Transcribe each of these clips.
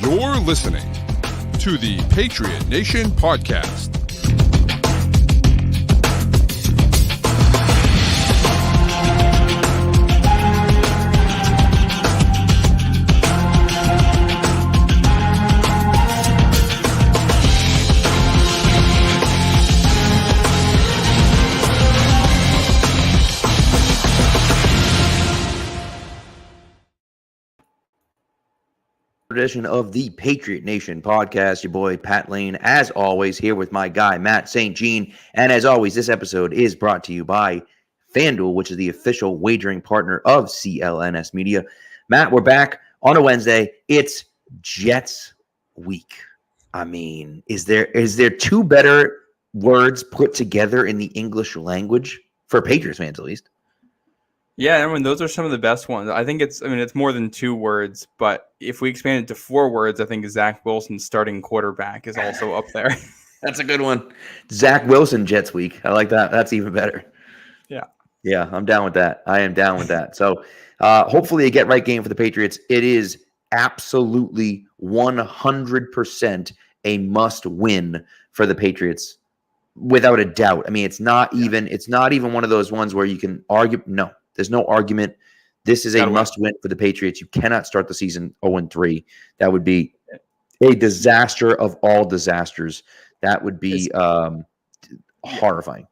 You're listening to the Patriot Nation podcast. Edition of the Patriot Nation podcast. Your boy Pat Lane, as always, here with my guy Matt St. Jean. And as always, this episode is brought to you by FanDuel, which is the official wagering partner of CLNS Media. Matt, we're back on a Wednesday. It's Jets week. I mean, is there two better words put together in the English language for Patriots fans, at least? Yeah, I mean, those are some of the best ones. I think it's more than 2 words, but if we expand it to 4 words, I think Zach Wilson starting quarterback is also up there. That's a good one. Zach Wilson Jets week. I like that. That's even better. Yeah, I'm down with that. I am down with that. So hopefully a get-right game for the Patriots. It is absolutely 100% a must-win for the Patriots, without a doubt. I mean, it's not even one of those ones where you can argue. No. There's no argument. This is a must-win for the Patriots. You cannot start the season 0-3. That would be a disaster of all disasters. That would be horrifying.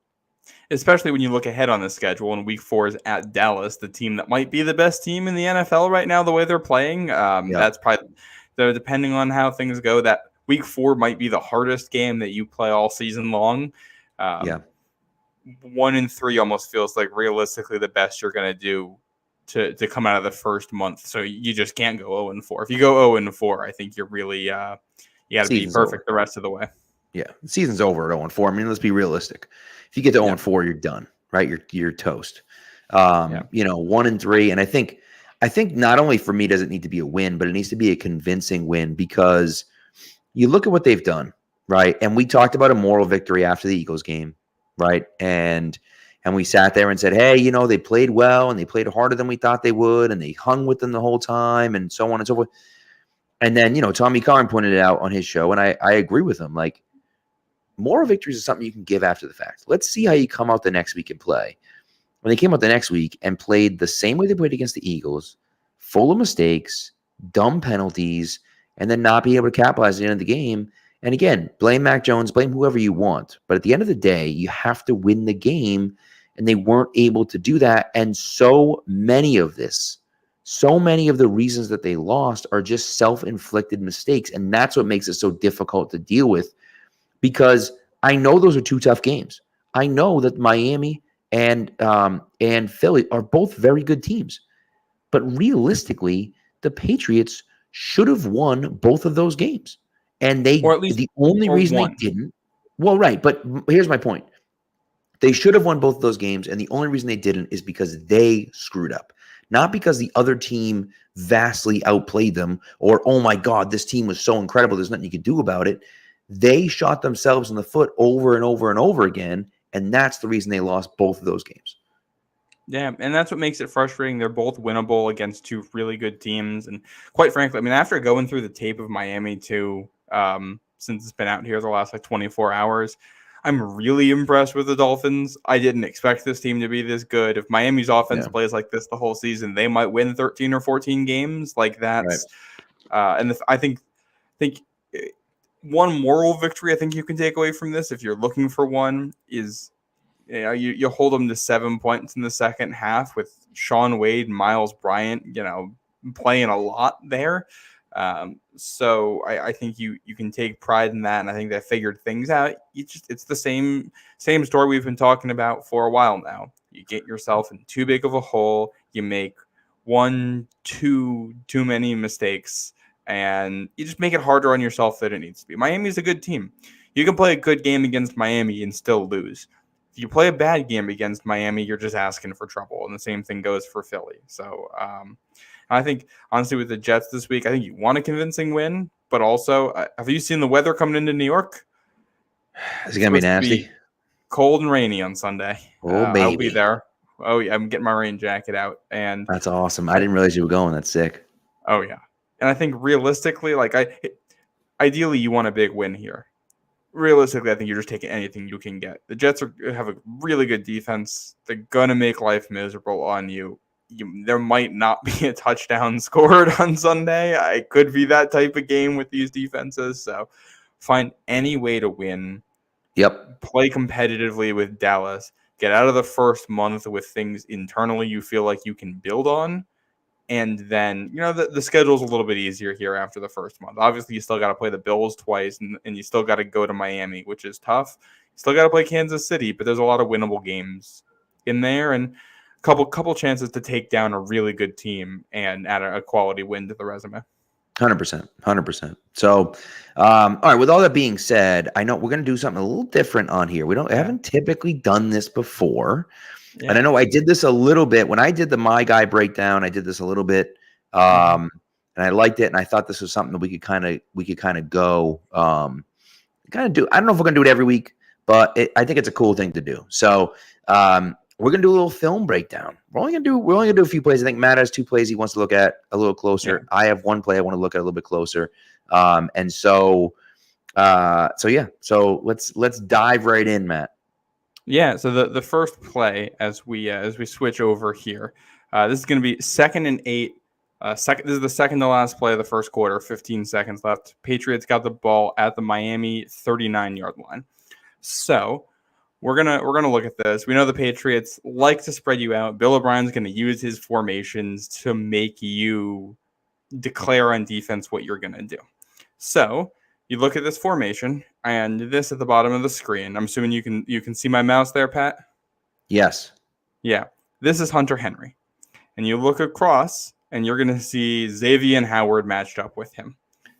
Especially when you look ahead on the schedule, and Week 4 is at Dallas, the team that might be the best team in the NFL right now, the way they're playing. That's probably, depending on how things go, that Week 4 might be the hardest game that you play all season long. 1-3 almost feels like realistically the best you're going to do to come out of the first month. So you just can't go 0-4. If you go 0-4, I think you're really you got to be perfect the rest of the way. Yeah, the season's over at 0-4. I mean, let's be realistic. If you get to 0-4, you're done, right? You're toast. 1-3, and I think not only for me does it need to be a win, but it needs to be a convincing win, because you look at what they've done, right? And we talked about a moral victory after the Eagles game. Right. And we sat there and said, hey, they played well and they played harder than we thought they would. And they hung with them the whole time and so on and so forth. And then, Tommy Kahn pointed it out on his show. And I agree with him. Like, moral victories is something you can give after the fact. Let's see how you come out the next week and play. When they came out the next week and played the same way they played against the Eagles, full of mistakes, dumb penalties, and then not be able to capitalize at the end of the game. And again, blame Mac Jones, blame whoever you want. But at the end of the day, you have to win the game, and they weren't able to do that. And so many of the reasons that they lost are just self-inflicted mistakes. And that's what makes it so difficult to deal with, because I know those are 2 tough games. I know that Miami and Philly are both very good teams. But realistically, the Patriots should have won both of those games. And the only reason they didn't, well, right, but here's my point. They should have won both of those games, and the only reason they didn't is because they screwed up. Not because the other team vastly outplayed them, or, oh my God, this team was so incredible, there's nothing you could do about it. They shot themselves in the foot over and over and over again, and that's the reason they lost both of those games. Yeah, and that's what makes it frustrating. They're both winnable against 2 really good teams. And quite frankly, I mean, after going through the tape of Miami too, since it's been out here the last 24 hours, I'm really impressed with the Dolphins. I didn't expect this team to be this good. If Miami's offense plays like this the whole season, they might win 13 or 14 games. Like, that's right. I think one moral victory I think you can take away from this, if you're looking for one, is you hold them to 7 points in the second half with Sean Wade and Miles Bryant, playing a lot there. So I think you can take pride in that, and I think they figured things out. It's the same story we've been talking about for a while now. You get yourself in too big of a hole, you make 1, 2 too many mistakes, and you just make it harder on yourself than it needs to be. Miami's a good team. You can play a good game against Miami and still lose. If you play a bad game against Miami, you're just asking for trouble, and the same thing goes for Philly. So I think, honestly, with the Jets this week, I think you want a convincing win, but also, have you seen the weather coming into New York? Is it going to be nasty? Cold and rainy on Sunday. Oh, baby. I'll be there. Oh, yeah, I'm getting my rain jacket out. And that's awesome. I didn't realize you were going. That's sick. Oh, yeah. And I think realistically, ideally you want a big win here. Realistically, I think you're just taking anything you can get. The Jets have a really good defense. They're going to make life miserable on you. There might not be a touchdown scored on Sunday. It could be that type of game with these defenses. So find any way to win. Yep. Play competitively with Dallas. Get out of the first month with things internally you feel like you can build on. And then, the schedule's a little bit easier here after the first month. Obviously, you still got to play the Bills twice, and you still got to go to Miami, which is tough. You still got to play Kansas City, but there's a lot of winnable games in there, and a couple chances to take down a really good team and add a quality win to the resume. 100%. So, all right, with all that being said, I know we're going to do something a little different on here. I haven't typically done this before. Yeah. And I know I did this a little bit when I did the My Guy breakdown. I did this a little bit, and I liked it. And I thought this was something that we could kind of go, do. I don't know if we're gonna do it every week, but I think it's a cool thing to do. So we're gonna do a little film breakdown. We're only gonna do a few plays. I think Matt has 2 plays he wants to look at a little closer. Yeah. I have 1 play I want to look at a little bit closer. So let's dive right in, Matt. Yeah, so the first play as we switch over here, this is going to be 2nd and 8. This is the second to last play of the first quarter. 15 seconds left. Patriots got the ball at the Miami 39-yard line. So we're gonna look at this. We know the Patriots like to spread you out. Bill O'Brien's going to use his formations to make you declare on defense what you're going to do. So you look at this formation and this at the bottom of the screen. I'm assuming you can see my mouse there, Pat? Yes. Yeah. This is Hunter Henry. And you look across and you're going to see Xavier Howard matched up with him.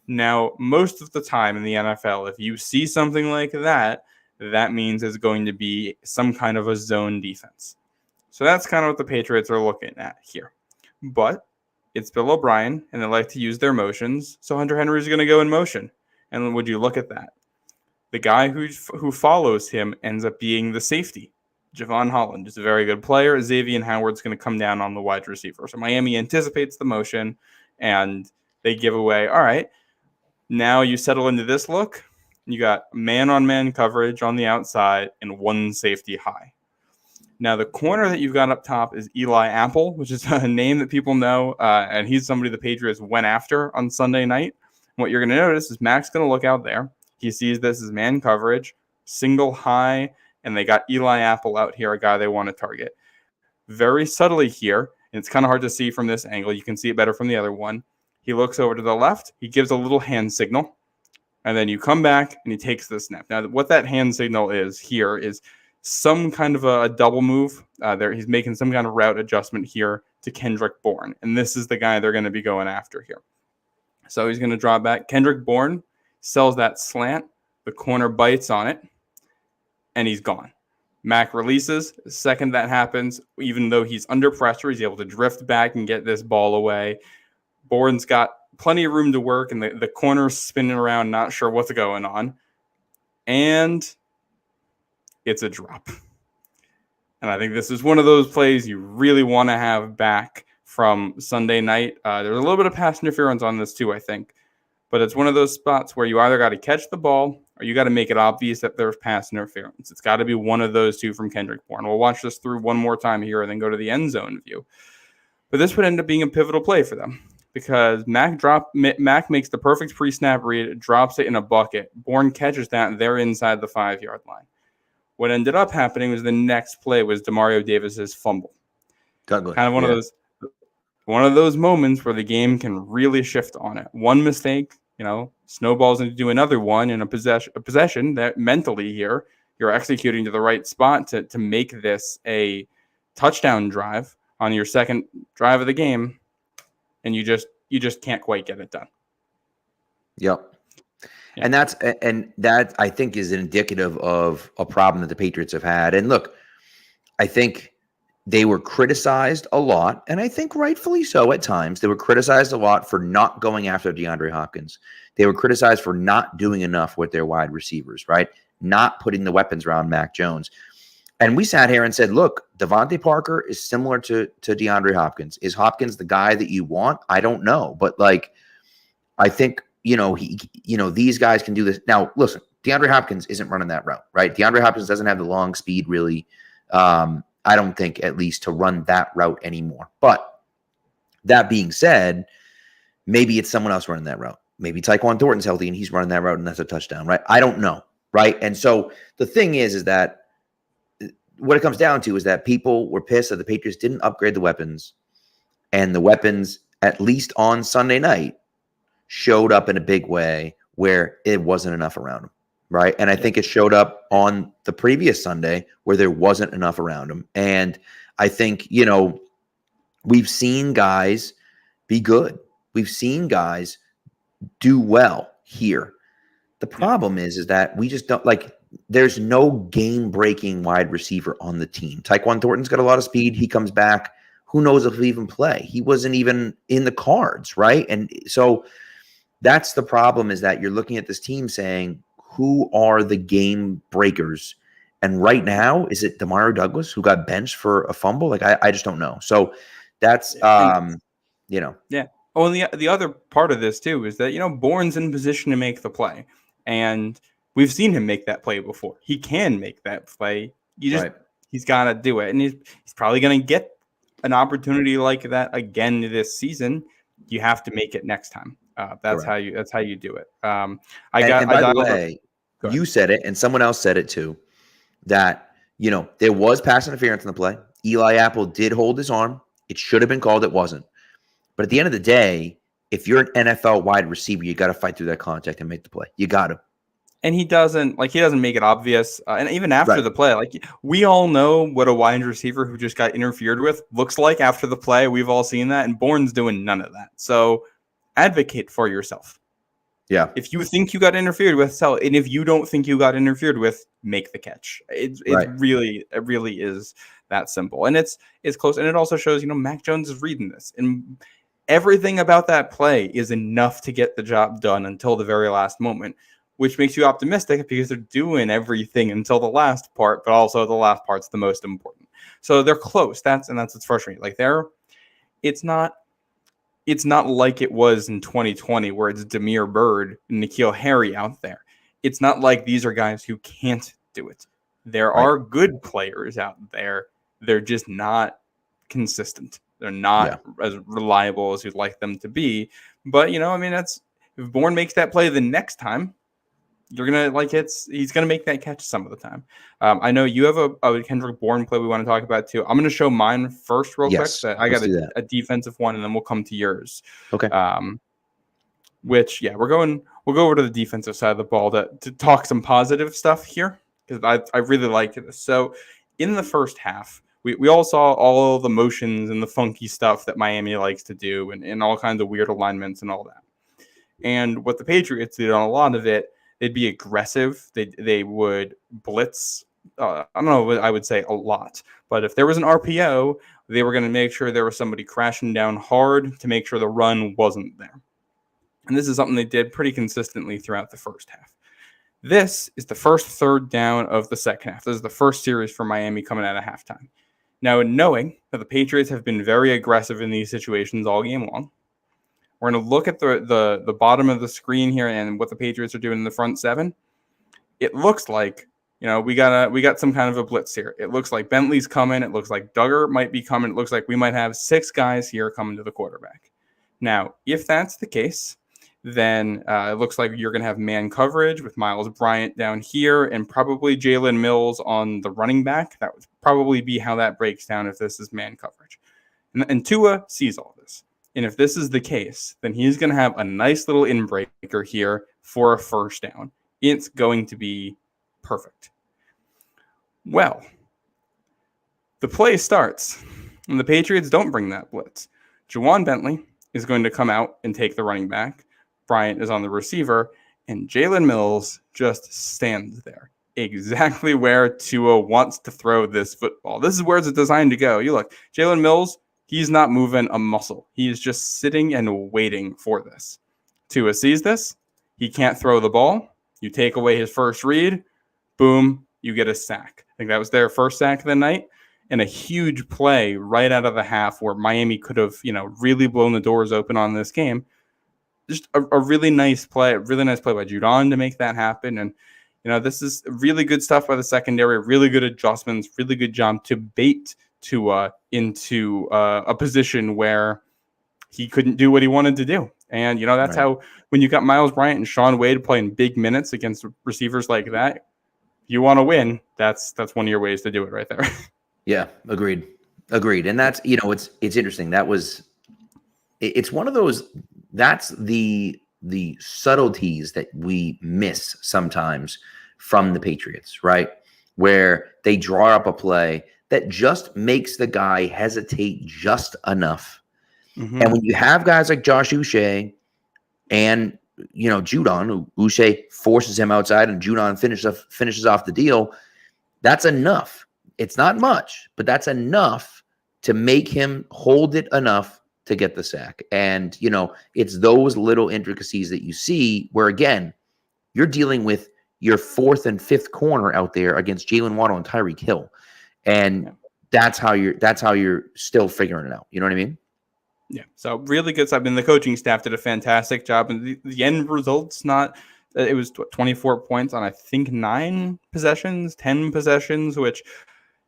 Now, most of the time in the NFL, if you see something like that, that means it's going to be some kind of a zone defense. So that's kind of what the Patriots are looking at here. But it's Bill O'Brien, and they like to use their motions. So Hunter Henry is going to go in motion. And would you look at that? The guy who follows him ends up being the safety. Javon Holland is a very good player. Xavier Howard's going to come down on the wide receiver. So Miami anticipates the motion, and they give away, all right, now you settle into this look. You got man-on-man coverage on the outside and 1 safety high. Now, the corner that you've got up top is Eli Apple, which is a name that people know, and he's somebody the Patriots went after on Sunday night. What you're going to notice is Mac's going to look out there. He sees this as man coverage, single high, and they got Eli Apple out here, a guy they want to target. Very subtly here, and it's kind of hard to see from this angle. You can see it better from the other one. He looks over to the left. He gives a little hand signal, and then you come back, and he takes the snap. Now, what that hand signal is here is some kind of a double move. He's making some kind of route adjustment here to Kendrick Bourne, and this is the guy they're going to be going after here. So he's going to draw back. Kendrick Bourne sells that slant. The corner bites on it, and he's gone. Mac releases. The second that happens, even though he's under pressure, he's able to drift back and get this ball away. Bourne's got plenty of room to work, and the corner's spinning around, not sure what's going on. And it's a drop. And I think this is one of those plays you really want to have back from Sunday night. There's a little bit of pass interference on this too, I think. But it's one of those spots where you either got to catch the ball or you got to make it obvious that there's pass interference. It's got to be one of those two from Kendrick Bourne. We'll watch this through one more time here and then go to the end zone view. But this would end up being a pivotal play for them because Mac makes the perfect pre-snap read, drops it in a bucket. Bourne catches that, and they're inside the 5-yard line. What ended up happening was the next play was Demario Davis's fumble. Kind of one of those moments where the game can really shift on it. One mistake, snowballs into another one in a possession that mentally here you're executing to the right spot to make this a touchdown drive on your second drive of the game, and you just can't quite get it done. Yep. Yeah. And that I think is indicative of a problem that the Patriots have had. And look, I think they were criticized a lot, and I think rightfully so at times. They were criticized a lot for not going after DeAndre Hopkins. They were criticized for not doing enough with their wide receivers, right? Not putting the weapons around Mac Jones. And we sat here and said, look, Devontae Parker is similar to DeAndre Hopkins. Is Hopkins the guy that you want? I don't know. But I think, these guys can do this. Now, listen, DeAndre Hopkins isn't running that route, right? DeAndre Hopkins doesn't have the long speed, really. I don't think, at least, to run that route anymore. But that being said, maybe it's someone else running that route. Maybe Tyquan Thornton's healthy and he's running that route and that's a touchdown, right? I don't know, right? And so the thing is that what it comes down to is that people were pissed that the Patriots didn't upgrade the weapons, and the weapons, at least on Sunday night, showed up in a big way where it wasn't enough around them, right? And I think it showed up on the previous Sunday where there wasn't enough around them. And I think, we've seen guys be good. We've seen guys do well here. The problem is that we just don't there's no game-breaking wide receiver on the team. Tyquan Thornton's got a lot of speed. He comes back. Who knows if he'll even play? He wasn't even in the cards, right? And so that's the problem, is that you're looking at this team saying, who are the game breakers? And right now, is it Demario Douglas who got benched for a fumble? I just don't know. So that's, Yeah. Oh, and the other part of this too is that, Bourne's in position to make the play, and we've seen him make that play before. He can make that play. He's got to do it, and he's probably going to get an opportunity like that again this season. You have to make it next time. That's how you do it. By the way, you said it, and someone else said it too, that there was pass interference in the play. Eli Apple did hold his arm. It should have been called. It wasn't. But at the end of the day, if you're an NFL wide receiver, you got to fight through that contact and make the play. You got to. And he doesn't make it obvious. And even after the play, we all know what a wide receiver who just got interfered with looks like after the play. We've all seen that, and Bourne's doing none of that. So advocate for yourself. Yeah. If you think you got interfered with, sell it. And if you don't think you got interfered with, make the catch. It really is that simple. And it's close. And it also shows, Mac Jones is reading this. And everything about that play is enough to get the job done until the very last moment, which makes you optimistic because they're doing everything until the last part, but also the last part's the most important. So they're close. That's what's frustrating. It's not like it was in 2020 where it's Demir Bird and N'Keal Harry out there. It's not like these are guys who can't do it. There are good players out there. They're just not consistent. They're not as reliable as you'd like them to be. But, if Bourne makes that play the next time, you're going to he's going to make that catch some of the time. I know you have a Kendrick Bourne play we want to talk about too. I'm going to show mine first real quick. I got a defensive one, and then we'll come to yours. Okay. We'll go over to the defensive side of the ball to talk some positive stuff here, because I really liked this. So in the first half, we all saw all the motions and the funky stuff that Miami likes to do, and all kinds of weird alignments and all that. And what the Patriots did on a lot of it, they'd be aggressive. They would blitz. I don't know what I would say a lot, but if there was an RPO, they were going to make sure there was somebody crashing down hard to make sure the run wasn't there. And this is something they did pretty consistently throughout the first half. This is the first third down of the second half. This is the first series for Miami coming out of halftime. Now, knowing that the Patriots have been very aggressive in these situations all game long, we're going to look at the bottom of the screen here and what the Patriots are doing in the front seven. It looks like, we got some kind of a blitz here. It looks like Bentley's coming. It looks like Duggar might be coming. It looks like we might have 6 guys here coming to the quarterback. Now, if that's the case, then it looks like you're going to have man coverage with Miles Bryant down here and probably Jalen Mills on the running back. That would probably be how that breaks down if this is man coverage. And Tua sees all this. And if this is the case, then he's going to have a nice little in-breaker here for a first down. It's going to be perfect. Well, the play starts, and the Patriots don't bring that blitz. Juwan Bentley is going to come out and take the running back. Bryant is on the receiver, and Jalen Mills just stands there, exactly where Tua wants to throw this football. This is where it's designed to go. You look, Jalen Mills, he's not moving a muscle. He is just sitting and waiting for this. Tua sees this. He can't throw the ball. You take away his first read. Boom, you get a sack. I think that was their first sack of the night, and a huge play right out of the half where Miami could have, really blown the doors open on this game. just a really nice play by Judon to make that happen. And, this is really good stuff by the secondary, really good adjustments, really good job to bait Tua into a position where he couldn't do what he wanted to do. And, that's how, when you got Miles Bryant and Sean Wade playing big minutes against receivers like that, you want to win. That's one of your ways to do it right there. Yeah, agreed. And that's, it's interesting. It's one of those, that's the subtleties that we miss sometimes from the Patriots, right? Where they draw up a play that just makes the guy hesitate just enough. Mm-hmm. And when you have guys like Josh Uche and, Judon, who Uche forces him outside and Judon finishes off the deal, that's enough. It's not much, but that's enough to make him hold it enough to get the sack. And, it's those little intricacies that you see where, again, you're dealing with your fourth and fifth corner out there against Jalen Waddle and Tyreek Hill. And that's how you're still figuring it out. You know what I mean? Yeah. So really good stuff. And the coaching staff did a fantastic job. And the end result's it was 24 points on, I think, 10 possessions, which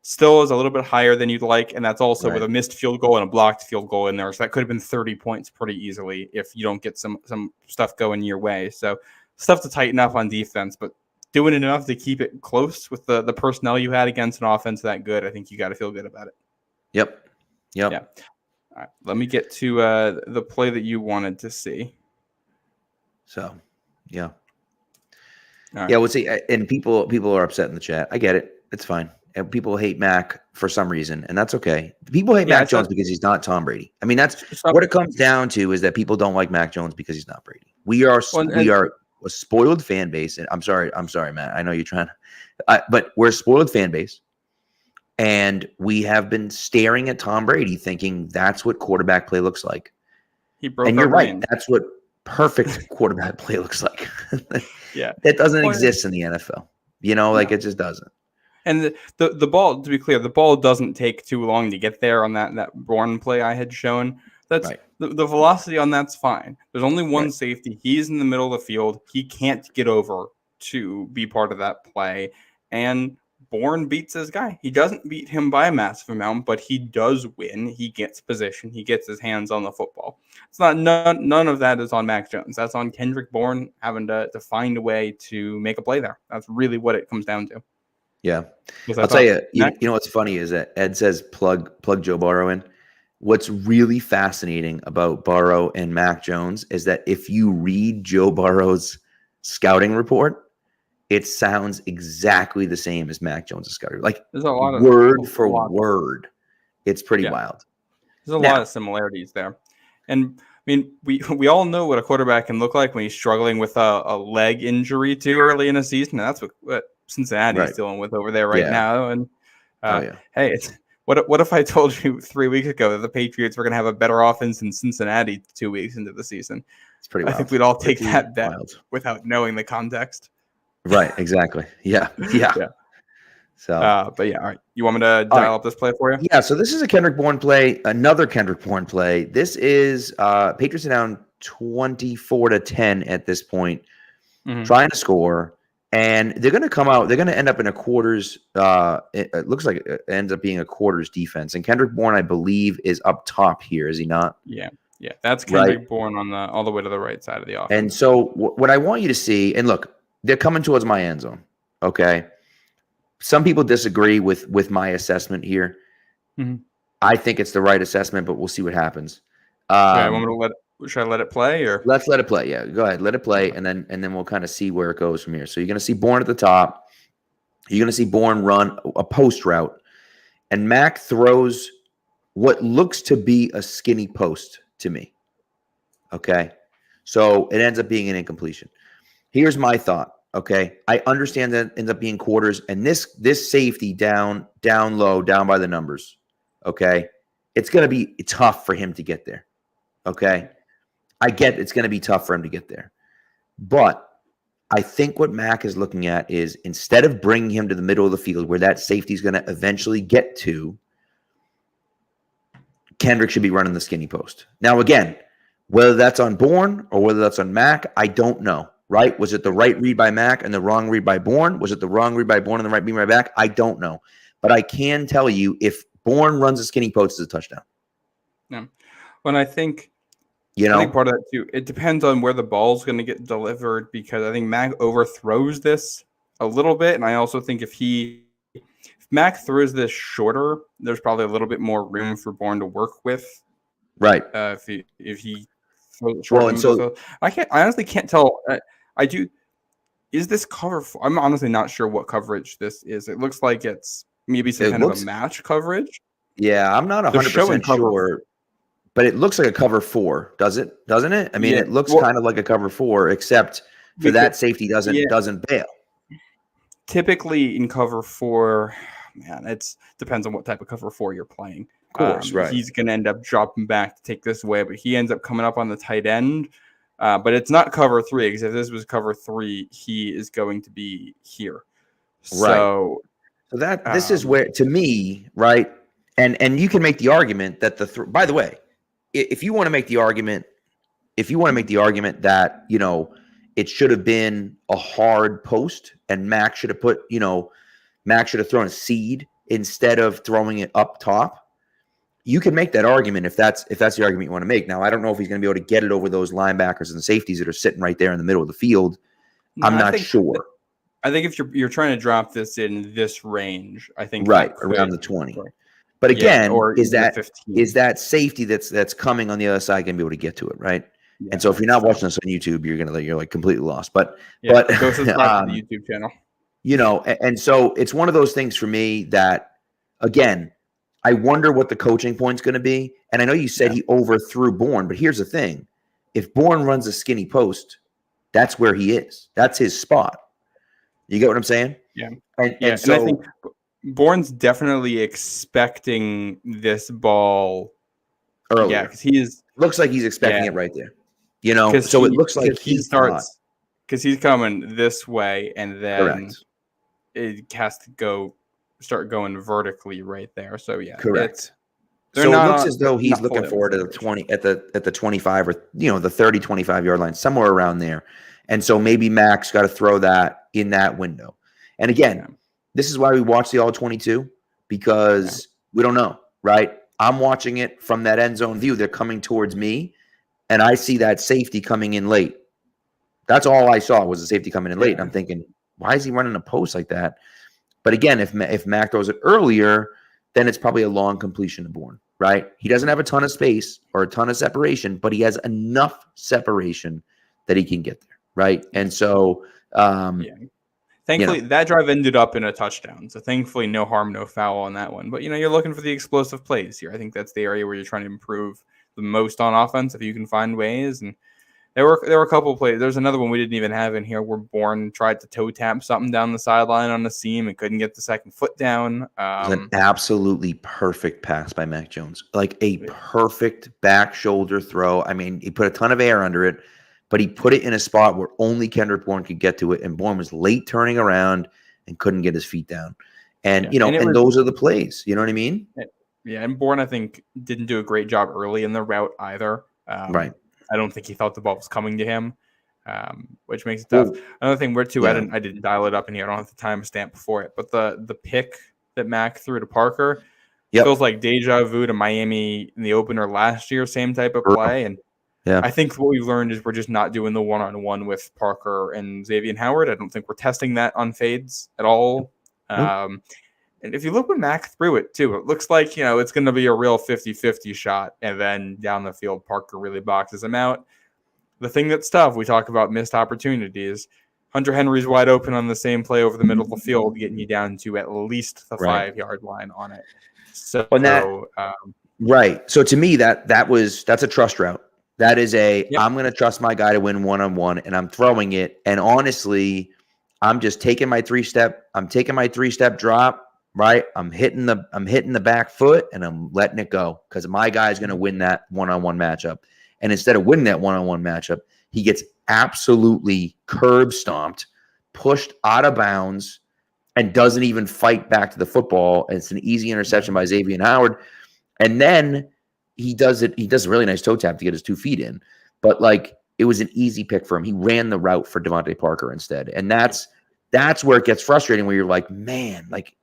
still is a little bit higher than you'd like. And that's also with a missed field goal and a blocked field goal in there. So that could have been 30 points pretty easily if you don't get some stuff going your way. So stuff to tighten up on defense, but doing it enough to keep it close with the personnel you had against an offense that good, I think you got to feel good about it. Yep. Yeah. All right. Let me get to the play that you wanted to see. So, yeah. Right. Yeah, we'll see. And people are upset in the chat. I get it. It's fine. And people hate Mac for some reason, and that's okay. People hate Mac Jones because he's not Tom Brady. I mean, that's what it comes down to, is that people don't like Mac Jones because he's not Brady. We are a spoiled fan base, and I'm sorry, Matt. I know you're trying to, but we're a spoiled fan base, and we have been staring at Tom Brady, thinking that's what quarterback play looks like. And you're right. That's what perfect quarterback play looks like. Yeah, that doesn't exist in the NFL. It just doesn't. And the ball, to be clear, the ball doesn't take too long to get there on that Bourne play I had shown. That's right. The velocity on that's fine. There's only one safety. He's in the middle of the field. He can't get over to be part of that play. And Bourne beats his guy. He doesn't beat him by a massive amount, but he does win. He gets position. He gets his hands on the football. It's not none of that is on Mac Jones. That's on Kendrick Bourne having to find a way to make a play there. That's really what it comes down to. Yeah. I'll tell you, you know what's funny is that Ed says plug Joe Burrow in. What's really fascinating about Burrow and Mac Jones is that if you read Joe Burrow's scouting report, it sounds exactly the same as Mac Jones' scouting. Like word for word. It's pretty wild. There's a lot of similarities there. And I mean, we all know what a quarterback can look like when he's struggling with a leg injury too early in a season. And that's what Cincinnati's dealing with over there now. And hey, what if I told you 3 weeks ago that the Patriots were going to have a better offense than Cincinnati 2 weeks into the season? It's pretty wild. I think we'd all take that bet without knowing the context. Right, exactly. Yeah. So, but yeah, all right. You want me to dial up this play for you? Yeah. So this is a Kendrick Bourne play, another Kendrick Bourne play. This is Patriots are down 24-10 at this point, trying to score. And they're going to come out. They're going to end up in a quarters. It looks like it ends up being a quarters defense. And Kendrick Bourne, I believe, is up top here. Is he not? Yeah. That's Kendrick Bourne on all the way to the right side of the offense. And so what I want you to see, and look, they're coming towards my end zone. Okay. Some people disagree with my assessment here. Mm-hmm. I think it's the right assessment, but we'll see what happens. Should I let it play, or let's let it play? Yeah, go ahead, let it play, and then we'll kind of see where it goes from here. So you're going to see Bourne at the top. You're going to see Bourne run a post route, and Mac throws what looks to be a skinny post to me. Okay, so it ends up being an incompletion. Here's my thought. Okay, I understand that it ends up being quarters, and this safety down low, down by the numbers. Okay, it's going to be tough for him to get there. Okay. I get it's going to be tough for him to get there. But I think what Mac is looking at is, instead of bringing him to the middle of the field where that safety is going to eventually get to, Kendrick should be running the skinny post. Now, again, Whether that's on Bourne or whether that's on Mac, I don't know. Right? Was it the right read by Mac and the wrong read by Bourne? Was it the wrong read by Bourne and the right read by Mac? I don't know. But I can tell you if Bourne runs a skinny post, it's a touchdown. Yeah. When I think part of that too, it depends on where the ball's going to get delivered, because I think Mac overthrows this a little bit. And I also think if Mac throws this shorter, there's probably a little bit more room for Bourne to work with. Right. If he throws it short. So I honestly can't tell. I do. Is this cover? I'm honestly not sure what coverage this is. It looks like it's maybe some kind of a match coverage. Yeah, I'm not 100% sure, but it looks like a cover 4, doesn't it? I mean, it looks kind of like a cover 4, except for that safety doesn't bail. Typically in cover 4, man, it depends on what type of cover 4 you're playing. Of course, right. He's going to end up dropping back to take this away, but he ends up coming up on the tight end. But it's not cover 3, because if this was cover 3, he is going to be here. So that this is where, to me, right, and you can make the argument that by the way, if you want to make the argument that it should have been a hard post and Mac should have thrown a seed instead of throwing it up top. You can make that argument if that's the argument you want to make. Now, I don't know if he's going to be able to get it over those linebackers and safeties that are sitting right there in the middle of the field. I'm not sure. I think if you're trying to drop this in this range, I think around the 20. But again, is that safety that's coming on the other side going to be able to get to it, right? Yeah, and so if you're not watching this on YouTube, you're like completely lost. But go subscribe to the YouTube channel. And so it's one of those things for me that, again, I wonder what the coaching point's going to be. And I know you said he overthrew Bourne, but here's the thing. If Bourne runs a skinny post, that's where he is. That's his spot. You get what I'm saying? Yeah. And so I think Bourne's definitely expecting this ball early. Yeah, because looks like he's expecting it right there. So it looks like he starts because he's coming this way, and then it has to start going vertically right there. So yeah, correct. So it looks as though he's looking forward to the 20 at the 25 or the 30, 25 yard line, somewhere around there. And so maybe Mac's got to throw that in that window. And again, this is why we watch the all 22, because we don't know, right? I'm watching it from that end zone view. They're coming towards me, and I see that safety coming in late. That's all I saw was the safety coming in late. And I'm thinking, why is he running a post like that? But again, if Mac throws it earlier, then it's probably a long completion to Bourne, right? He doesn't have a ton of space or a ton of separation, but he has enough separation that he can get there, right? And so, thankfully, that drive ended up in a touchdown. So thankfully, no harm, no foul on that one. But, you're looking for the explosive plays here. I think that's the area where you're trying to improve the most on offense, if you can find ways. And there were a couple of plays. There's another one we didn't even have in here where Bourne tried to toe tap something down the sideline on the seam and couldn't get the second foot down. It was an absolutely perfect pass by Mac Jones. Like a perfect back shoulder throw. I mean, he put a ton of air under it, but he put it in a spot where only Kendrick Bourne could get to it, and Bourne was late turning around and couldn't get his feet down. And, those are the plays. You know what I mean? Yeah, and Bourne, I think, didn't do a great job early in the route either. Right. I don't think he thought the ball was coming to him, which makes it tough. Another thing, I didn't dial it up in here. I don't have the timestamp before it, but the pick that Mac threw to Parker feels like deja vu to Miami in the opener last year, same type of play. And I think what we've learned is we're just not doing the one-on-one with Parker and Xavier Howard. I don't think we're testing that on fades at all. And if you look when Mac threw it, too, it looks like, it's going to be a real 50-50 shot. And then down the field, Parker really boxes him out. The thing that's tough, we talk about missed opportunities. Hunter Henry's wide open on the same play over the middle of the field, getting you down to at least the 5-yard line on it. So, right. So to me, that's a trust route. That is I'm going to trust my guy to win one-on-one, and I'm throwing it. And honestly, I'm just taking my three-step drop. Right, I'm hitting the back foot and I'm letting it go because my guy is going to win that one-on-one matchup. And instead of winning that one-on-one matchup, he gets absolutely curb stomped, pushed out of bounds, and doesn't even fight back to the football. And it's an easy interception by Xavier Howard. And then he does it. He does a really nice toe tap to get his 2 feet in, but like it was an easy pick for him. He ran the route for Devontae Parker instead, and that's where it gets frustrating. Where you're like, man, like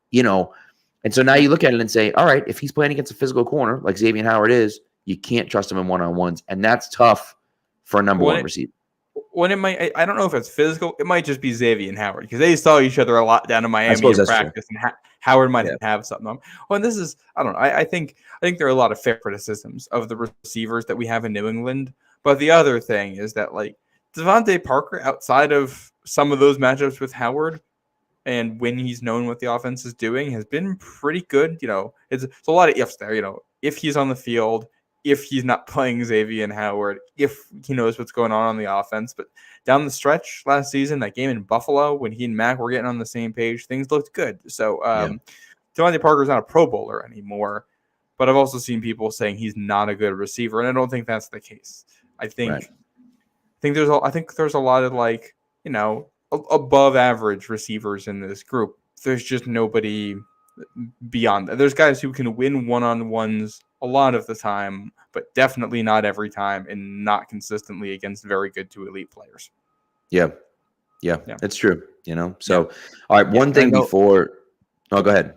and so now you look at it and say, all right, if he's playing against a physical corner like Xavier Howard is, you can't trust him in one-on-ones, and that's tough for a number one receiver. When it might, I don't know if it's physical. It might just be Xavier and Howard because they saw each other a lot down in Miami in practice, and Howard might have something on. Well, and this is, I don't know. I think there are a lot of fair criticisms of the receivers that we have in New England. But the other thing is that like Devontae Parker, outside of some of those matchups with Howard, and when he's known what the offense is doing, has been pretty good. It's a lot of ifs there. If he's on the field, if he's not playing Xavier and Howard, if he knows what's going on the offense. But down the stretch last season, that game in Buffalo, when he and Mac were getting on the same page, things looked good. So Devontae Parker's not a Pro Bowler anymore, but I've also seen people saying he's not a good receiver, and I don't think that's the case. I think there's a lot of like, above average receivers in this group. There's just nobody beyond that. There's guys who can win one-on-ones a lot of the time, but definitely not every time and not consistently against very good to elite players. Yeah. It's true. So, all right. One thing before, go ahead.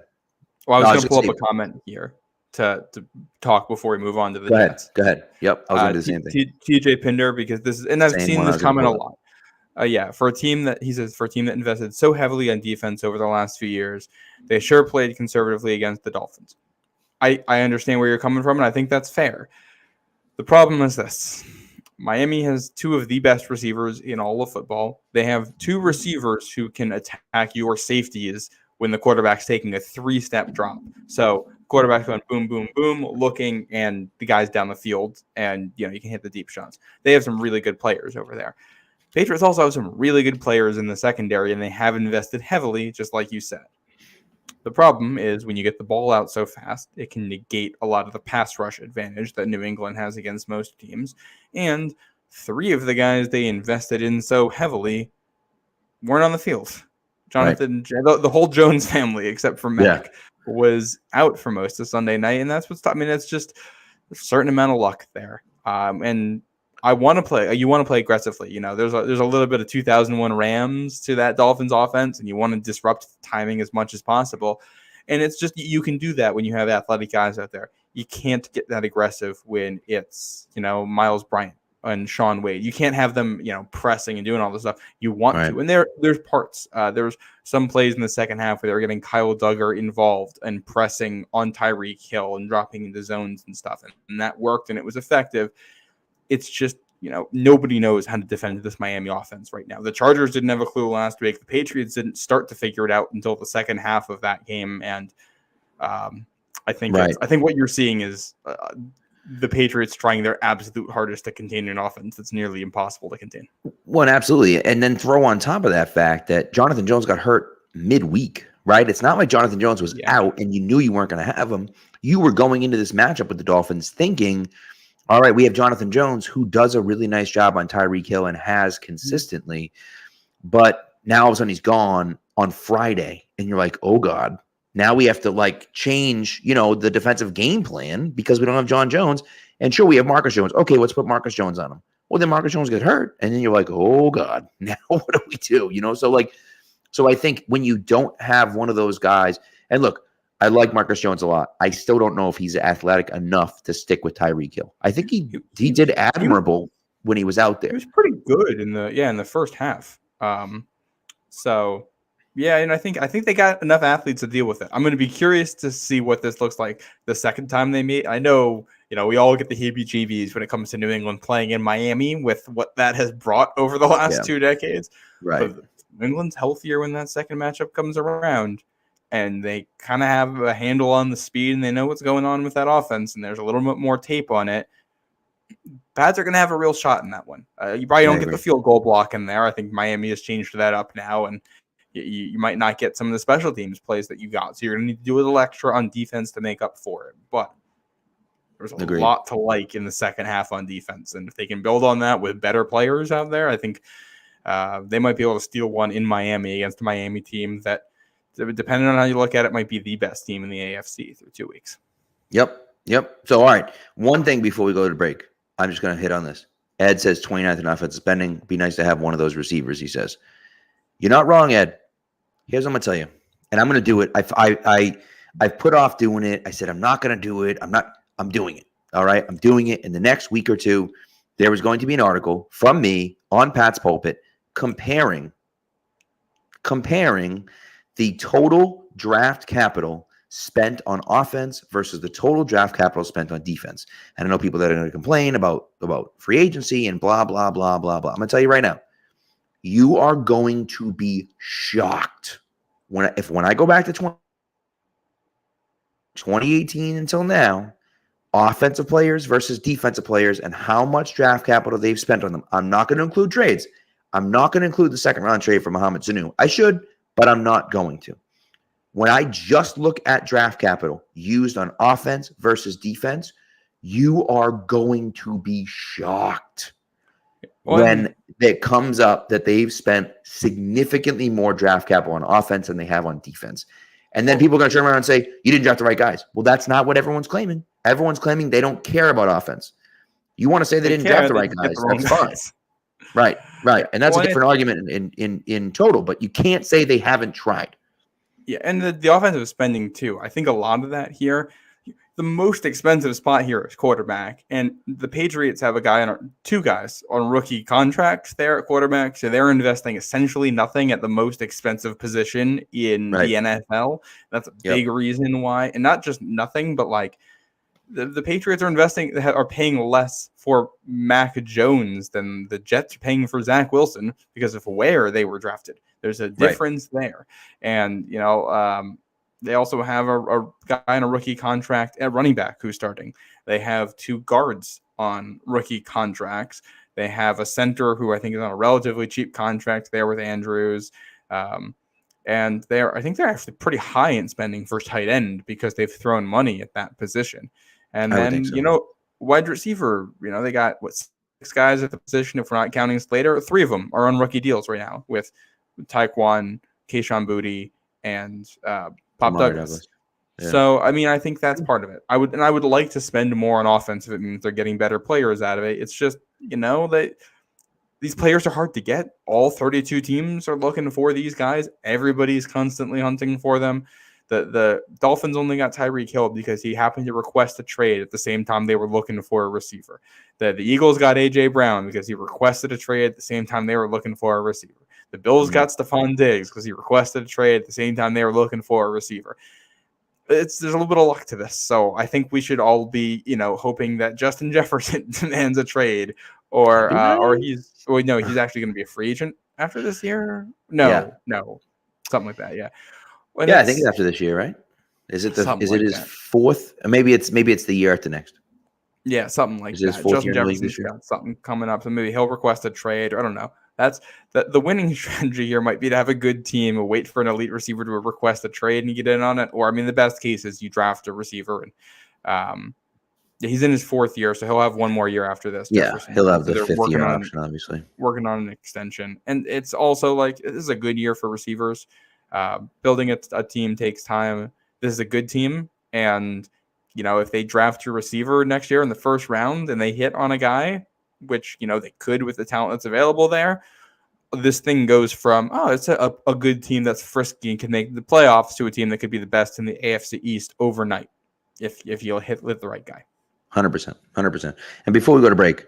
Well, I was going to pull up a comment here to talk before we move on to the Jets. Go ahead. Yep. I was going to do the same thing. TJ Pinder, because this is, and I've seen this comment a lot. For a team that invested so heavily on defense over the last few years, they sure played conservatively against the Dolphins. I understand where you're coming from, and I think that's fair. The problem is this. Miami has 2 of the best receivers in all of football. They have 2 receivers who can attack your safeties when the quarterback's taking a 3-step drop. So quarterback's going boom, boom, boom, looking, and the guy's down the field, and you can hit the deep shots. They have some really good players over there. Patriots also have some really good players in the secondary, and they have invested heavily, just like you said. The problem is when you get the ball out so fast, it can negate a lot of the pass rush advantage that New England has against most teams. And 3 of the guys they invested in so heavily weren't on the field. Jonathan, the whole Jones family, except for Mac, was out for most of Sunday night, and that's what's. It's just a certain amount of luck there. And I want to play. You want to play aggressively. There's a little bit of 2001 Rams to that Dolphins offense, and you want to disrupt timing as much as possible. And it's just you can do that when you have athletic guys out there. You can't get that aggressive when it's Miles Bryant and Sean Wade. You can't have them pressing and doing all this stuff. You want to, and there's parts. There's some plays in the second half where they were getting Kyle Duggar involved and pressing on Tyreek Hill and dropping into zones and stuff, and that worked and it was effective. It's just, nobody knows how to defend this Miami offense right now. The Chargers didn't have a clue last week. The Patriots didn't start to figure it out until the second half of that game. And I think what you're seeing is the Patriots trying their absolute hardest to contain an offense that's nearly impossible to contain. Well, absolutely. And then throw on top of that fact that Jonathan Jones got hurt midweek, right? It's not like Jonathan Jones was out and you knew you weren't going to have him. You were going into this matchup with the Dolphins thinking, all right, we have Jonathan Jones, who does a really nice job on Tyreek Hill and has consistently, but now all of a sudden he's gone on Friday, and you're like, oh God, now we have to change, the defensive game plan because we don't have John Jones. And sure, we have Marcus Jones. Okay, let's put Marcus Jones on him. Well, then Marcus Jones gets hurt, and then you're like, oh God, now what do we do? So I think when you don't have one of those guys, and look, I like Marcus Jones a lot. I still don't know if he's athletic enough to stick with Tyreek Hill. I think he did admirable when he was out there. He was pretty good in the first half. And I think they got enough athletes to deal with it. I'm going to be curious to see what this looks like the second time they meet. I know, we all get the heebie-jeebies when it comes to New England playing in Miami with what that has brought over the last 2 decades. Right. But New England's healthier when that second matchup comes around. And they kind of have a handle on the speed, and they know what's going on with that offense, and there's a little bit more tape on it. Pats are going to have a real shot in that one. You probably don't get the field goal block in there. I think Miami has changed that up now, and you might not get some of the special teams plays that you got. So you're going to need to do a little extra on defense to make up for it. But there's a lot to like in the second half on defense, and if they can build on that with better players out there, I think they might be able to steal one in Miami against a Miami team that, depending on how you look at it, might be the best team in the AFC through 2 weeks. Yep. Yep. So, all right. One thing before we go to break, I'm just going to hit on this. Ed says 29th in offensive spending. Be nice to have one of those receivers, he says. You're not wrong, Ed. Here's what I'm going to tell you. And I'm going to do it. I've put off doing it. I said, I'm not going to do it. I'm doing it. All right. I'm doing it. In the next week or two, there was going to be an article from me on Pat's Pulpit comparing the total draft capital spent on offense versus the total draft capital spent on defense. And I know people that are going to complain about free agency and blah, blah, blah, blah, blah. I'm going to tell you right now, you are going to be shocked when I go back to 2018 until now, offensive players versus defensive players and how much draft capital they've spent on them. I'm not going to include trades. I'm not going to include the second round trade for Mohamed Sanu. I should, but I'm not going to. When I just look at draft capital used on offense versus defense, you are going to be shocked when it comes up that they've spent significantly more draft capital on offense than they have on defense. And then people are going to turn around and say, you didn't draft the right guys. Well, that's not what everyone's claiming. Everyone's claiming they don't care about offense. You want to say they didn't draft the right guys. That's fine. Right. And that's a different argument in total, but you can't say they haven't tried. Yeah, and the offensive spending too. I think a lot of that here, the most expensive spot here is quarterback, and the Patriots have two guys on rookie contracts there at quarterback, so they're investing essentially nothing at the most expensive position in the NFL. That's a big reason why, and not just nothing, but like the Patriots are paying less for Mac Jones than the Jets are paying for Zach Wilson because of where they were drafted. There's a difference there. And, they also have a guy on a rookie contract at running back who's starting. They have two guards on rookie contracts. They have a center who I think is on a relatively cheap contract there with Andrews. And I think they're actually pretty high in spending for tight end because they've thrown money at that position. And then, wide receiver, they got 6 guys at the position. If we're not counting Slater, 3 of them are on rookie deals right now with Tyquan, Kayshon Boutte, and Pop Douglas. Yeah. So, I think that's part of it. I would like to spend more on offense if it means they're getting better players out of it. It's just, that these players are hard to get. All 32 teams are looking for these guys. Everybody's constantly hunting for them. The Dolphins only got Tyreek Hill because he happened to request a trade at the same time they were looking for a receiver. The Eagles got A.J. Brown because he requested a trade at the same time they were looking for a receiver. The Bills got Stephon Diggs because he requested a trade at the same time they were looking for a receiver. There's a little bit of luck to this. So I think we should all be, hoping that Justin Jefferson demands a trade or he's actually going to be a free agent after this year. No, something like that. Yeah. Well, I think it's after this year, right? Is it his fourth? Maybe it's the year after next. Yeah, something like that. Justin Jefferson's got something coming up, so maybe he'll request a trade, or I don't know. That's the winning strategy here might be to have a good team and wait for an elite receiver to request a trade and get in on it. Or the best case is you draft a receiver and he's in his 4th year, so he'll have one more year after this. Yeah, he'll have the 5th year option, obviously. Working on an extension. And it's also like this is a good year for receivers. Building a team takes time. This is a good team. And, if they draft your receiver next year in the first round and they hit on a guy, which, they could with the talent that's available there, this thing goes from, it's a good team that's frisky and can make the playoffs to a team that could be the best in the AFC East overnight if you'll hit with the right guy. 100%. And before we go to break,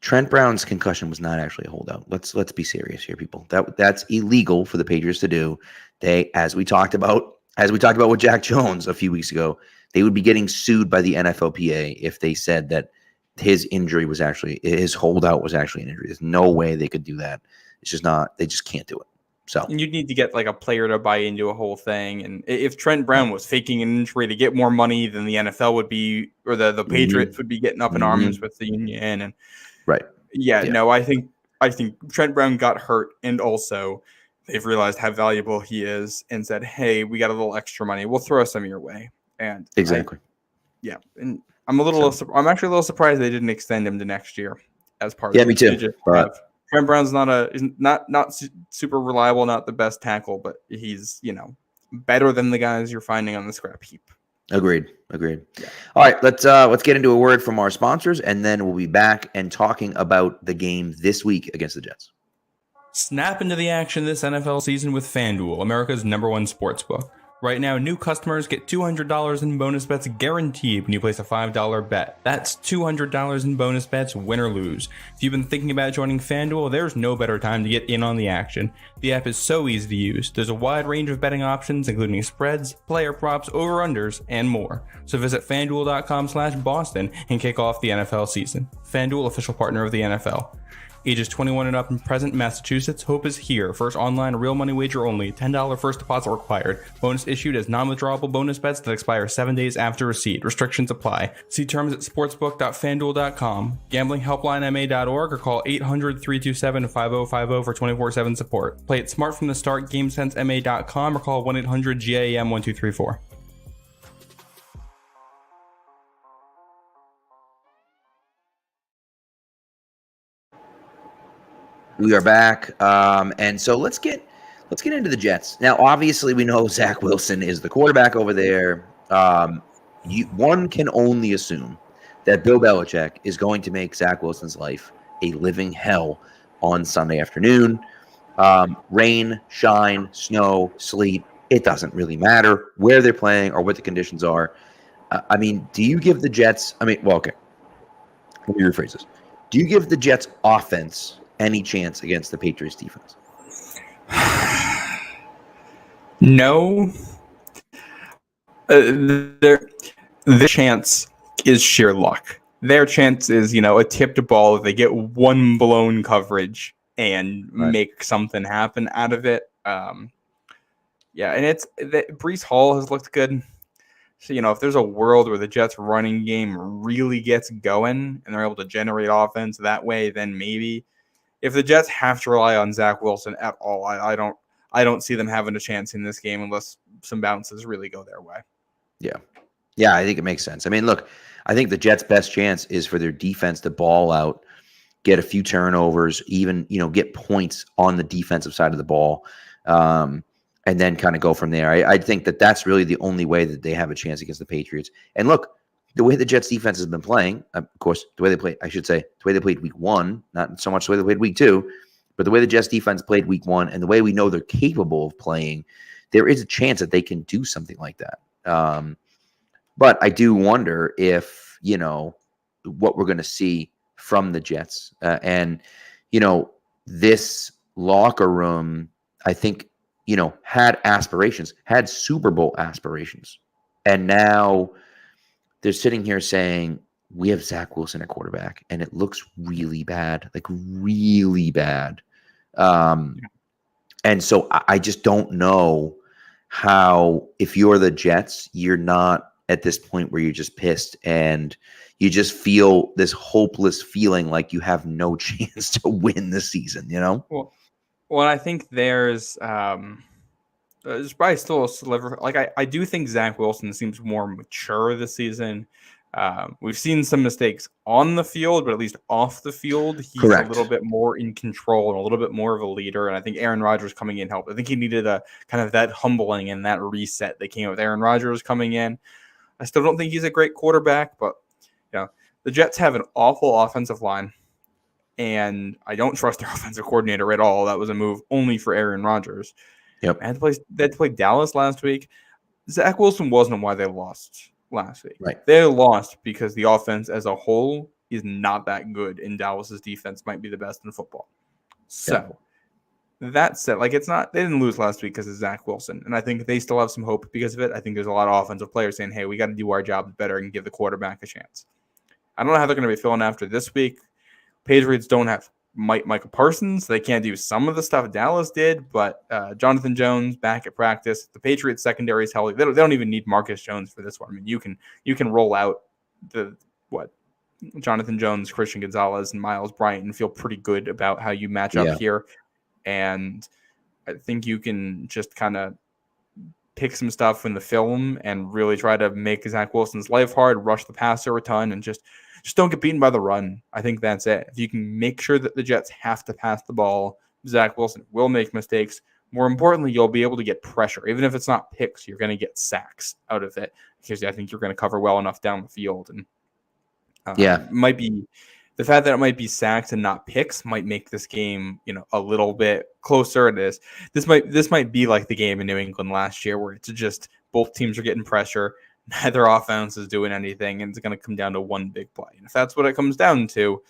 Trent Brown's concussion was not actually a holdout. Let's be serious here, people. That's illegal for the Patriots to do. They, as we talked about with Jack Jones a few weeks ago, they would be getting sued by the NFLPA if they said that his holdout was actually an injury. There's no way they could do that. It's just not. They just can't do it. So you'd need to get like a player to buy into a whole thing. And if Trent Brown was faking an injury to get more money than the NFL would be, or the Patriots would be getting up in arms with the union and. Right. Yeah, no, I think Trent Brown got hurt, and also they've realized how valuable he is and said, hey, we got a little extra money. We'll throw some your way. And exactly. And I'm I'm actually a little surprised they didn't extend him to next year as part of it. Yeah, me too. Trent Brown's not super reliable, not the best tackle, but he's, better than the guys you're finding on the scrap heap. Agreed. Yeah. All right, let's get into a word from our sponsors, and then we'll be back and talking about the game this week against the Jets. Snap into the action this NFL season with FanDuel, America's #1 sportsbook. Right now, new customers get $200 in bonus bets guaranteed when you place a $5 bet. That's $200 in bonus bets, win or lose. If you've been thinking about joining FanDuel, there's no better time to get in on the action. The app is so easy to use. There's a wide range of betting options, including spreads, player props, over-unders, and more. So visit FanDuel.com/Boston and kick off the NFL season. FanDuel, official partner of the NFL. Ages 21 and up and present in Massachusetts. Hope is here. First online real money wager only. $10 first deposit required. Bonus issued as non-withdrawable bonus bets that expire 7 days after receipt. Restrictions apply. See terms at sportsbook.fanduel.com. Gamblinghelplinema.org or call 800-327-5050 for 24/7 support. Play it smart from the start. GameSenseMA.com or call 1-800-GAM-1234. We are back, and so let's get into the Jets. Now, obviously, we know Zach Wilson is the quarterback over there. One can only assume that Bill Belichick is going to make Zach Wilson's life a living hell on Sunday afternoon. Rain, shine, snow, sleet, it doesn't really matter where they're playing or what the conditions are. Do you give the Jets – okay. Let me rephrase this. Do you give the Jets offense any chance against the Patriots defense? No. Their chance is sheer luck. Their chance is, a tipped ball if they get one blown coverage and make something happen out of it. And it's Breece Hall has looked good. So, if there's a world where the Jets running game really gets going and they're able to generate offense that way, then maybe. If the Jets have to rely on Zach Wilson at all, I don't see them having a chance in this game unless some bounces really go their way. Yeah, I think it makes sense. Look, I think the Jets' best chance is for their defense to ball out, get a few turnovers, even get points on the defensive side of the ball, and then kind of go from there. I think that's really the only way that they have a chance against the Patriots. And look, the way the Jets defense has been playing, of course, the way they played week 1, not so much the way they played week 2, but the way the Jets defense played week 1 and the way we know they're capable of playing, there is a chance that they can do something like that. But I do wonder if, what we're going to see from the Jets. This locker room, I think, had aspirations, had Super Bowl aspirations. And now they're sitting here saying, we have Zach Wilson at quarterback, and it looks really bad, like really bad. And so I just don't know how, if you're the Jets, you're not at this point where you're just pissed and you just feel this hopeless feeling like you have no chance to win this season, Well, I think there's probably still a sliver. Like I do think Zach Wilson seems more mature this season. We've seen some mistakes on the field, but at least off the field, he's a little bit more in control and a little bit more of a leader. And I think Aaron Rodgers coming in helped. I think he needed a kind of that humbling and that reset that came with Aaron Rodgers coming in. I still don't think he's a great quarterback, but the Jets have an awful offensive line, and I don't trust their offensive coordinator at all. That was a move only for Aaron Rodgers. Yep. They had to play Dallas last week. Zach Wilson wasn't why they lost last week. Right. They lost because the offense as a whole is not that good, and Dallas's defense might be the best in football. So that said, they didn't lose last week because of Zach Wilson, and I think they still have some hope because of it. I think there's a lot of offensive players saying, hey, we got to do our job better and give the quarterback a chance. I don't know how they're going to be feeling after this week. Patriots don't have Micah Parsons. They can't do some of the stuff Dallas did, but Jonathan Jones back at practice. The Patriots secondary is healthy. They don't even need Marcus Jones for this one. You can roll out Jonathan Jones, Christian Gonzalez, and Miles Bryant and feel pretty good about how you match up here. And I think you can just kind of pick some stuff in the film and really try to make Zach Wilson's life hard, rush the passer a ton, and just don't get beaten by the run. I think that's it. If you can make sure that the Jets have to pass the ball, Zach Wilson will make mistakes, more importantly, you'll be able to get pressure. Even if it's not picks, you're going to get sacks out of it because I think you're going to cover well enough down the field. And might be the fact that it might be sacks and not picks might make this game, a little bit closer. This might be like the game in New England last year where it's just both teams are getting pressure. Neither offense is doing anything, and it's going to come down to one big play. And if that's what it comes down to,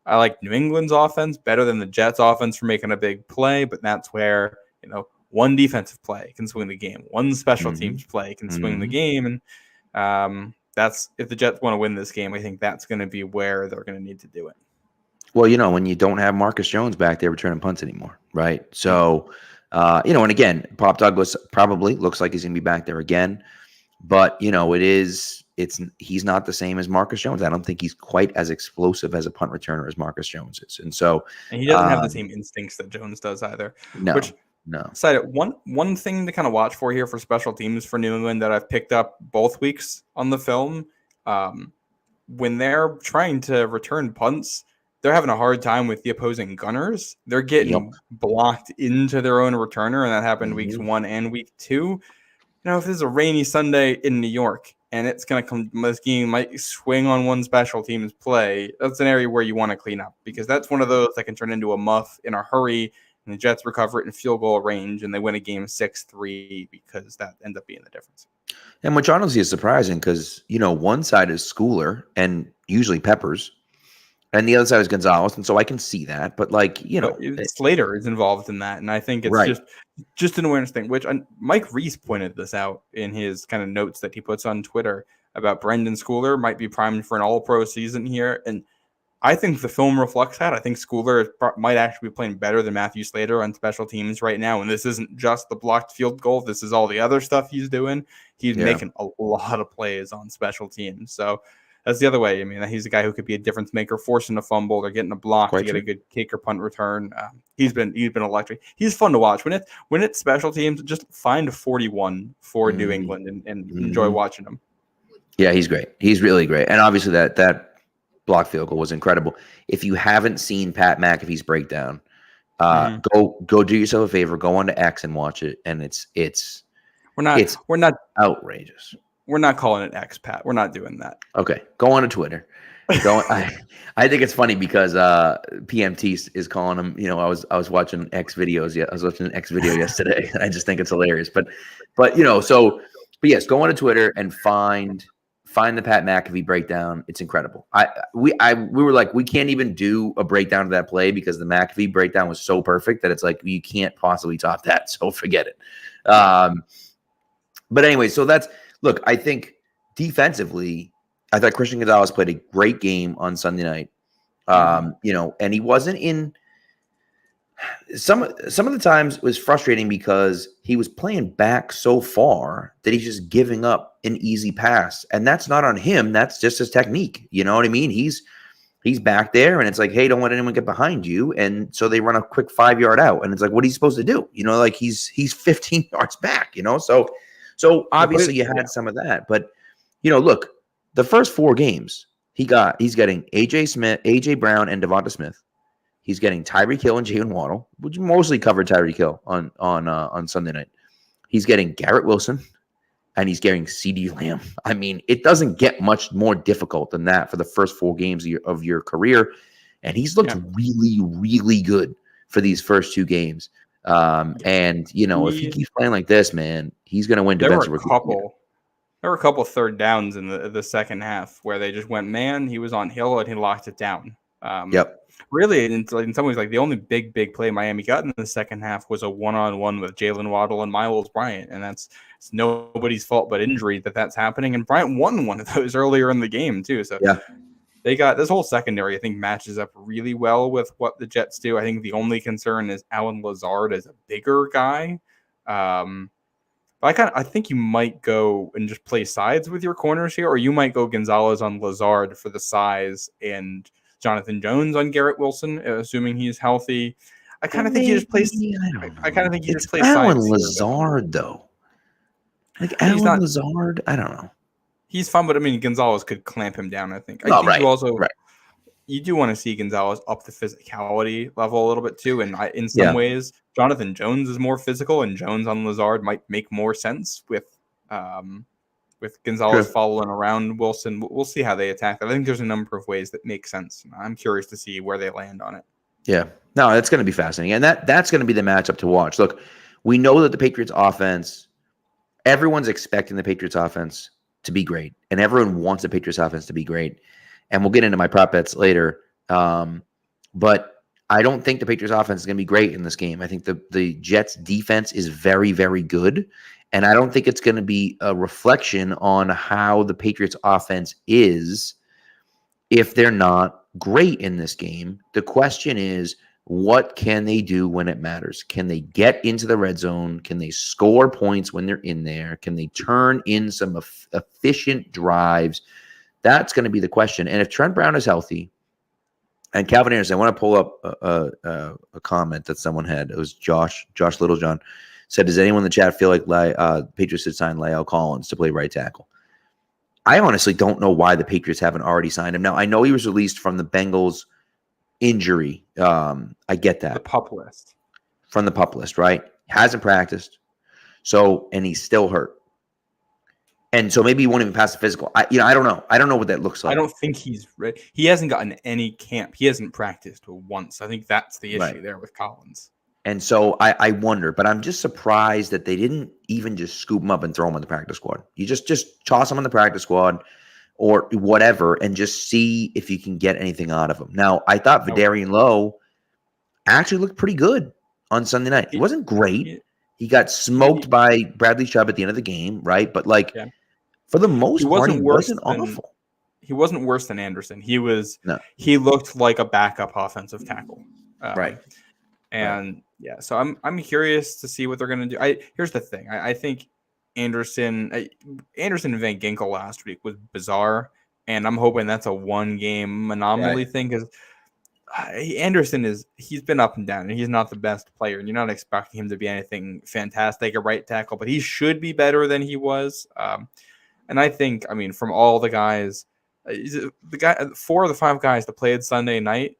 I like New England's offense better than the Jets' offense for making a big play, but that's where, one defensive play can swing the game. One special teams play can swing the game. And that's if the Jets want to win this game, I think that's going to be where they're going to need to do it. Well, when you don't have Marcus Jones back there returning punts anymore, right? So, and again, Pop Douglas probably looks like he's going to be back there again. But, he's not the same as Marcus Jones. I don't think he's quite as explosive as a punt returner as Marcus Jones is. And he doesn't have the same instincts that Jones does either. No. One thing to kind of watch for here for special teams for New England that I've picked up both weeks on the film, when they're trying to return punts, they're having a hard time with the opposing gunners. They're getting blocked into their own returner, and that happened weeks 1 and week 2. If this is a rainy Sunday in New York and it's going to come, this game might swing on one special teams play, that's an area where you want to clean up because that's one of those that can turn into a muff in a hurry, and the Jets recover it in field goal range and they win a game 6-3 because that ends up being the difference. And which honestly is surprising because, one side is Schooler and usually Peppers, and the other side is Gonzalez, and so I can see that. But Slater is involved in that, and I think it's just an awareness thing. Which Mike Reese pointed this out in his kind of notes that he puts on Twitter about Brendan Schooler might be primed for an All-Pro season here, and I think the film reflects that. I think Schooler might actually be playing better than Matthew Slater on special teams right now, and this isn't just the blocked field goal. This is all the other stuff he's doing. He's making a lot of plays on special teams, so. That's the other way. I mean, he's a guy who could be a difference maker, forcing a fumble or getting a block to get a good kick or punt return. He's been electric. He's fun to watch. When it's special teams, just find 41 for New England and enjoy watching him. Yeah, he's great. He's really great. And obviously that block field goal was incredible. If you haven't seen Pat McAfee's breakdown, go do yourself a favor. Go on to X and watch it. And it's we're not outrageous. We're not calling it X, Pat. We're not doing that. Okay. Go on to Twitter. I think it's funny because PMT is calling him, I was watching X videos. Yeah, I was watching an X video yesterday. And I just think it's hilarious. But yes, go on to Twitter and find the Pat McAfee breakdown. It's incredible. We were like, we can't even do a breakdown of that play because the McAfee breakdown was so perfect that it's like you can't possibly top that. So forget it. But anyway, so look, I think defensively, I thought Christian Gonzalez played a great game on Sunday night. And he wasn't in some of the times it was frustrating because he was playing back so far that he's just giving up an easy pass. And that's not on him. That's just his technique. You know what I mean? He's back there and it's like, hey, don't let anyone get behind you. And so they run a quick 5-yard out. And it's like, what are you supposed to do? He's 15 yards back, So obviously you had some of that, but look, the first 4 games he's getting AJ Brown and Devonta Smith. He's getting Tyreek Hill and Jalen Waddle, which mostly covered Tyreek Hill on Sunday night. He's getting Garrett Wilson and he's getting CeeDee Lamb. I mean, it doesn't get much more difficult than that for the first 4 games of your career. And he's looked really, really good for these first 2 games. If he keeps playing like this, man, he's going to win defensive rookie. There were a couple third downs in the second half where they just went man. He was on Hill and he locked it down. Really, in some ways, like the only big play Miami got in the second half was a one-on-one with Jalen Waddle and Miles Bryant, and it's nobody's fault but injury that's happening. And Bryant won one of those earlier in the game too. So they got this whole secondary, I think, matches up really well with what the Jets do. I think the only concern is Allen Lazard as a bigger guy. But I think you might go and just play sides with your corners here, or you might go Gonzalez on Lazard for the size and Jonathan Jones on Garrett Wilson, assuming he's healthy. I kind of think you just play. I kind of think you just play Allen sides. Lazard though. Allen Lazard, I don't know. He's fun, but I mean Gonzalez could clamp him down. I think. You you do want to see Gonzalez up the physicality level a little bit too. And in some ways, Jonathan Jones is more physical, and Jones on Lazard might make more sense with Gonzalez following around Wilson. We'll see how they attack that. I think there's a number of ways that make sense. I'm curious to see where they land on it. Yeah, no, that's going to be fascinating, and that's going to be the matchup to watch. Look, we know that the Patriots offense, everyone's expecting the Patriots offense to be great, and everyone wants the Patriots offense to be great. And we'll get into my prop bets later. But I don't think the Patriots offense is going to be great in this game. I think the Jets defense is very, very good. And I don't think it's going to be a reflection on how the Patriots offense is if they're not great in this game. The question is, what can they do when it matters? Can they get into the red zone? Can they score points when they're in there? Can they turn in some efficient drives? That's going to be the question. And if Trent Brown is healthy, and Calvin Anderson, I want to pull up a comment that someone had. It was Josh Littlejohn said, does anyone in the chat feel like Patriots should sign La'el Collins to play right tackle? I honestly don't know why the Patriots haven't already signed him. Now, I know he was released from the Bengals injury. I get that. The pup list. From the pup list, right? Hasn't practiced. And he's still hurt. And so maybe he won't even pass the physical. I don't know. I don't know what that looks like. I don't think he's ready. He hasn't gotten any camp. He hasn't practiced once. I think that's the issue there with Collins. And so I wonder, but I'm just surprised that they didn't even just scoop him up and throw him on the practice squad. You just toss him on the practice squad or whatever and just see if you can get anything out of him. Now, I thought Vidarian Lowe actually looked pretty good on Sunday night. He wasn't great. He got smoked by Bradley Chubb at the end of the game, right? But for the most part, he wasn't awful. He wasn't worse than Anderson. He looked like a backup offensive tackle. Right. And so I'm curious to see what they're going to do. Here's the thing. I think Anderson and Van Ginkel last week was bizarre, and I'm hoping that's a one-game anomaly thing because Anderson he's been up and down, and he's not the best player, and you're not expecting him to be anything fantastic at right tackle, but he should be better than he was. And I think, from all the guys, 4 of the 5 guys that played Sunday night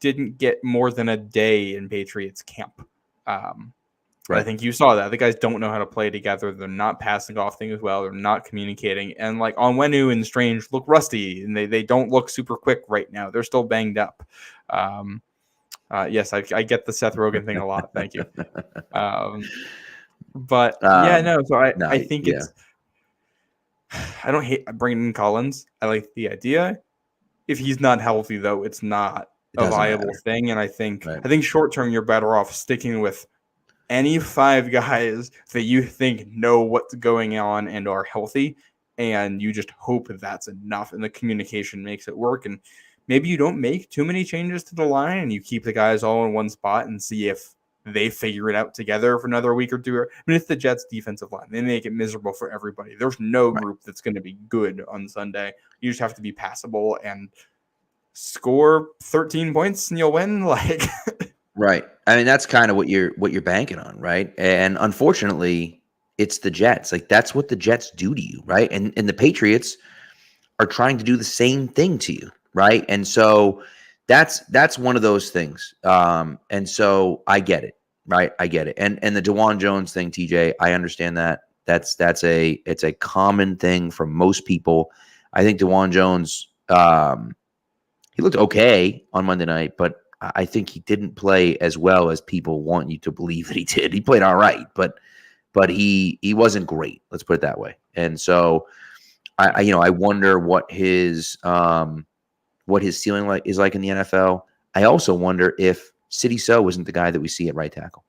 didn't get more than a day in Patriots camp. I think you saw that. The guys don't know how to play together. They're not passing off things well. They're not communicating. And Onwenu and Strange look rusty, and they don't look super quick right now. They're still banged up. Yes, I get the Seth Rogen thing a lot. Thank you. So I think it's – I don't hate bringing in Collins. I like the idea. If he's not healthy, though, it's not a viable thing. And I think short term, you're better off sticking with any 5 guys that you think know what's going on and are healthy, and you just hope that's enough, and the communication makes it work. And maybe you don't make too many changes to the line, and you keep the guys all in one spot and see if they figure it out together for another week or two. It's the Jets' defensive line. They make it miserable for everybody. There's no group that's going to be good on Sunday. You just have to be passable and score 13 points and you'll win. Right. That's kind of what you're banking on, right? And unfortunately, it's the Jets. That's what the Jets do to you, right? And the Patriots are trying to do the same thing to you, right? And so that's one of those things. And so I get it, right? I get it. And the DeJuan Jones thing, TJ, I understand that. It's a common thing for most people. I think DeJuan Jones, he looked okay on Monday night, but I think he didn't play as well as people want you to believe that he did. He played all right, but he wasn't great. Let's put it that way. And so I wonder what his ceiling is like in the NFL. I also wonder if Sidy Sow isn't the guy that we see at right tackle.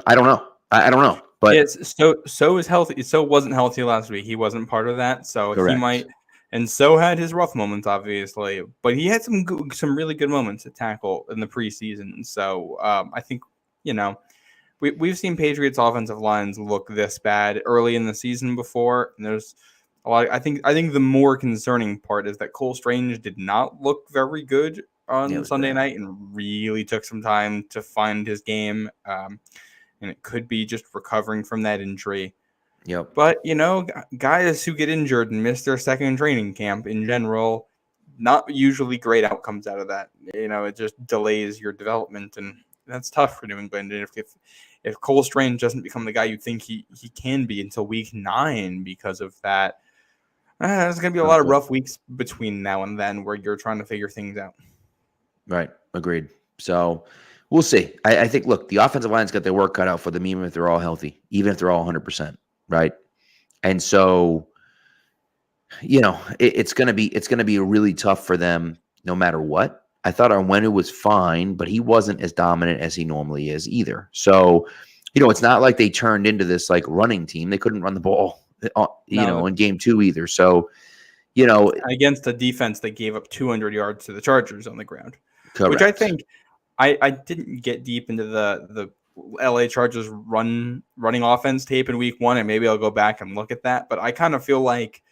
I don't know. I don't know. But So is healthy. So wasn't healthy last week. He wasn't part of that. So correct. He might. And so had his rough moments, obviously, but he had some really good moments at tackle in the preseason. So I think we've seen Patriots offensive lines look this bad early in the season before, and there's a lot. I think the more concerning part is that Cole Strange did not look very good on Sunday night, and really took some time to find his game. And it could be just recovering from that injury. Yep. But, guys who get injured and miss their second training camp in general not usually great outcomes out of that. It just delays your development, and that's tough for New England. And if Cole Strange doesn't become the guy you think he can be until week 9 because of that, there's going to be a lot of rough weeks between now and then where you're trying to figure things out. Right. Agreed. So we'll see. I think, look, the offensive line's got their work cut out for them, even if they're all healthy, even if they're all 100%. Right. And so, it's going to be really tough for them no matter what. I thought Onwenu was fine, but he wasn't as dominant as he normally is either. So, it's not like they turned into this like running team. They couldn't run the ball, in game 2 either. So, against a defense that gave up 200 yards to the Chargers on the ground, correct. Which I think I didn't get deep into the LA Chargers running offense tape in week 1, and maybe I'll go back and look at that. But I kind of feel like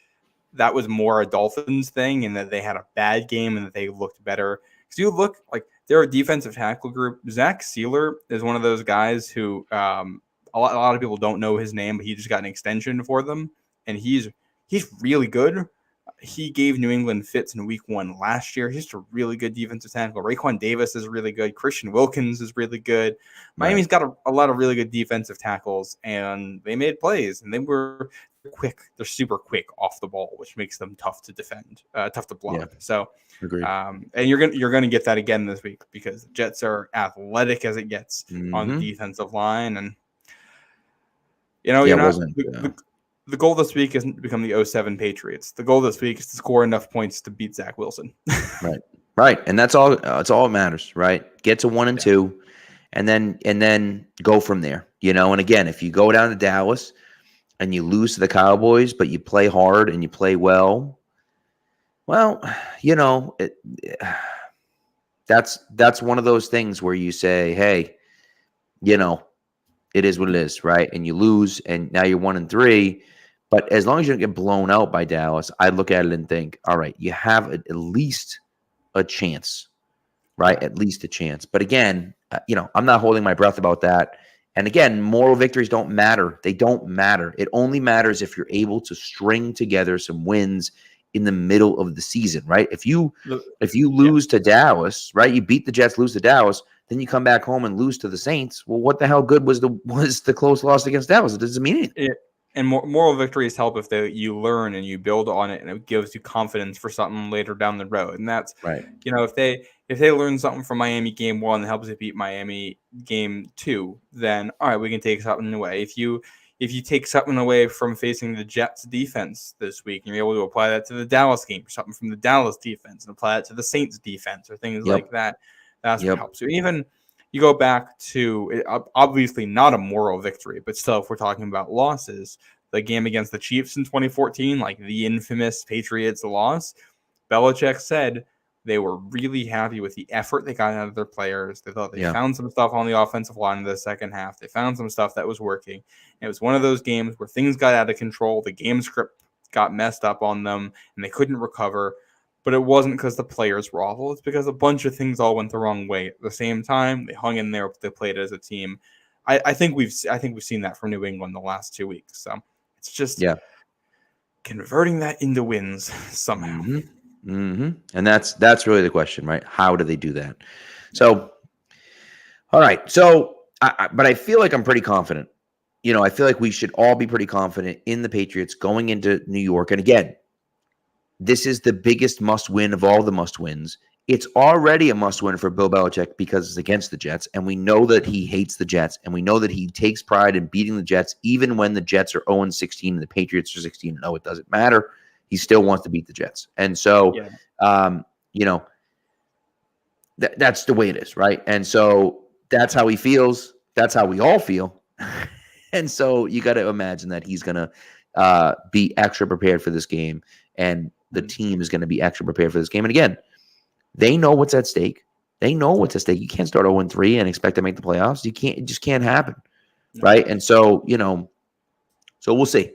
that was more a Dolphins thing, and that they had a bad game and that they looked better. Because you look like their defensive tackle group. Zach Sealer is one of those guys who a lot of people don't know his name, but he just got an extension for them, and he's really good. He gave New England fits in week 1 last year. He's just a really good defensive tackle. Raekwon Davis is really good. Christian Wilkins is really good. Miami's got a lot of really good defensive tackles, and they made plays, and they were quick. They're super quick off the ball, which makes them tough to defend, tough to block. Yeah. So, agreed. And you're gonna get that again this week because the Jets are athletic as it gets on the defensive line, and the goal this week isn't to become the 07 Patriots. The goal this week is to score enough points to beat Zach Wilson. Right, and that's all. That's all that matters, right? Get to 1 and 2, and then go from there. And again, if you go down to Dallas and you lose to the Cowboys, but you play hard and you play well, that's one of those things where you say, hey, it is what it is, right? And you lose, and now you're 1 and 3. But as long as you don't get blown out by Dallas, I look at it and think, all right, you have at least a chance, right? At least a chance. But again, I'm not holding my breath about that. And again, moral victories don't matter. They don't matter. It only matters if you're able to string together some wins in the middle of the season, right? If you lose to Dallas, right? You beat the Jets, lose to Dallas, then you come back home and lose to the Saints. Well, what the hell good was the close loss against Dallas? It doesn't mean anything. And moral victories help if you learn and you build on it, and it gives you confidence for something later down the road. And that's right. If they learn something from Miami game 1 that helps you beat Miami game 2, then all right, we can take something away. If you take something away from facing the Jets defense this week, and you're able to apply that to the Dallas game, or something from the Dallas defense, and apply that to the Saints defense, or things like that, that's what helps you. Even you go back to, obviously not a moral victory, but still, if we're talking about losses, the game against the Chiefs in 2014, like the infamous Patriots loss, Belichick said they were really happy with the effort they got out of their players. They thought they found some stuff on the offensive line in the second half. They found some stuff that was working. It was one of those games where things got out of control. The game script got messed up on them, and they couldn't recover. But it wasn't because the players were awful. It's because a bunch of things all went the wrong way at the same time. They hung in there. They played as a team. I think we've seen that from New England the last 2 weeks. So it's just converting that into wins somehow. And that's really the question, right? How do they do that? So, all right. So, but I feel like I'm pretty confident. I feel like we should all be pretty confident in the Patriots going into New York. And again, this is the biggest must-win of all the must-wins. It's already a must-win for Bill Belichick because it's against the Jets, and we know that he hates the Jets, and we know that he takes pride in beating the Jets, even when the Jets are 0-16 and the Patriots are 16-0. It doesn't matter. He still wants to beat the Jets. And so, that's the way it is, right? And so that's how he feels. That's how we all feel. And so you got to imagine that he's going to be extra prepared for this game, and the team is going to be extra prepared for this game. And again, they know what's at stake. They know what's at stake. You can't start 0-3 and expect to make the playoffs. It just can't happen, right? And so, so we'll see.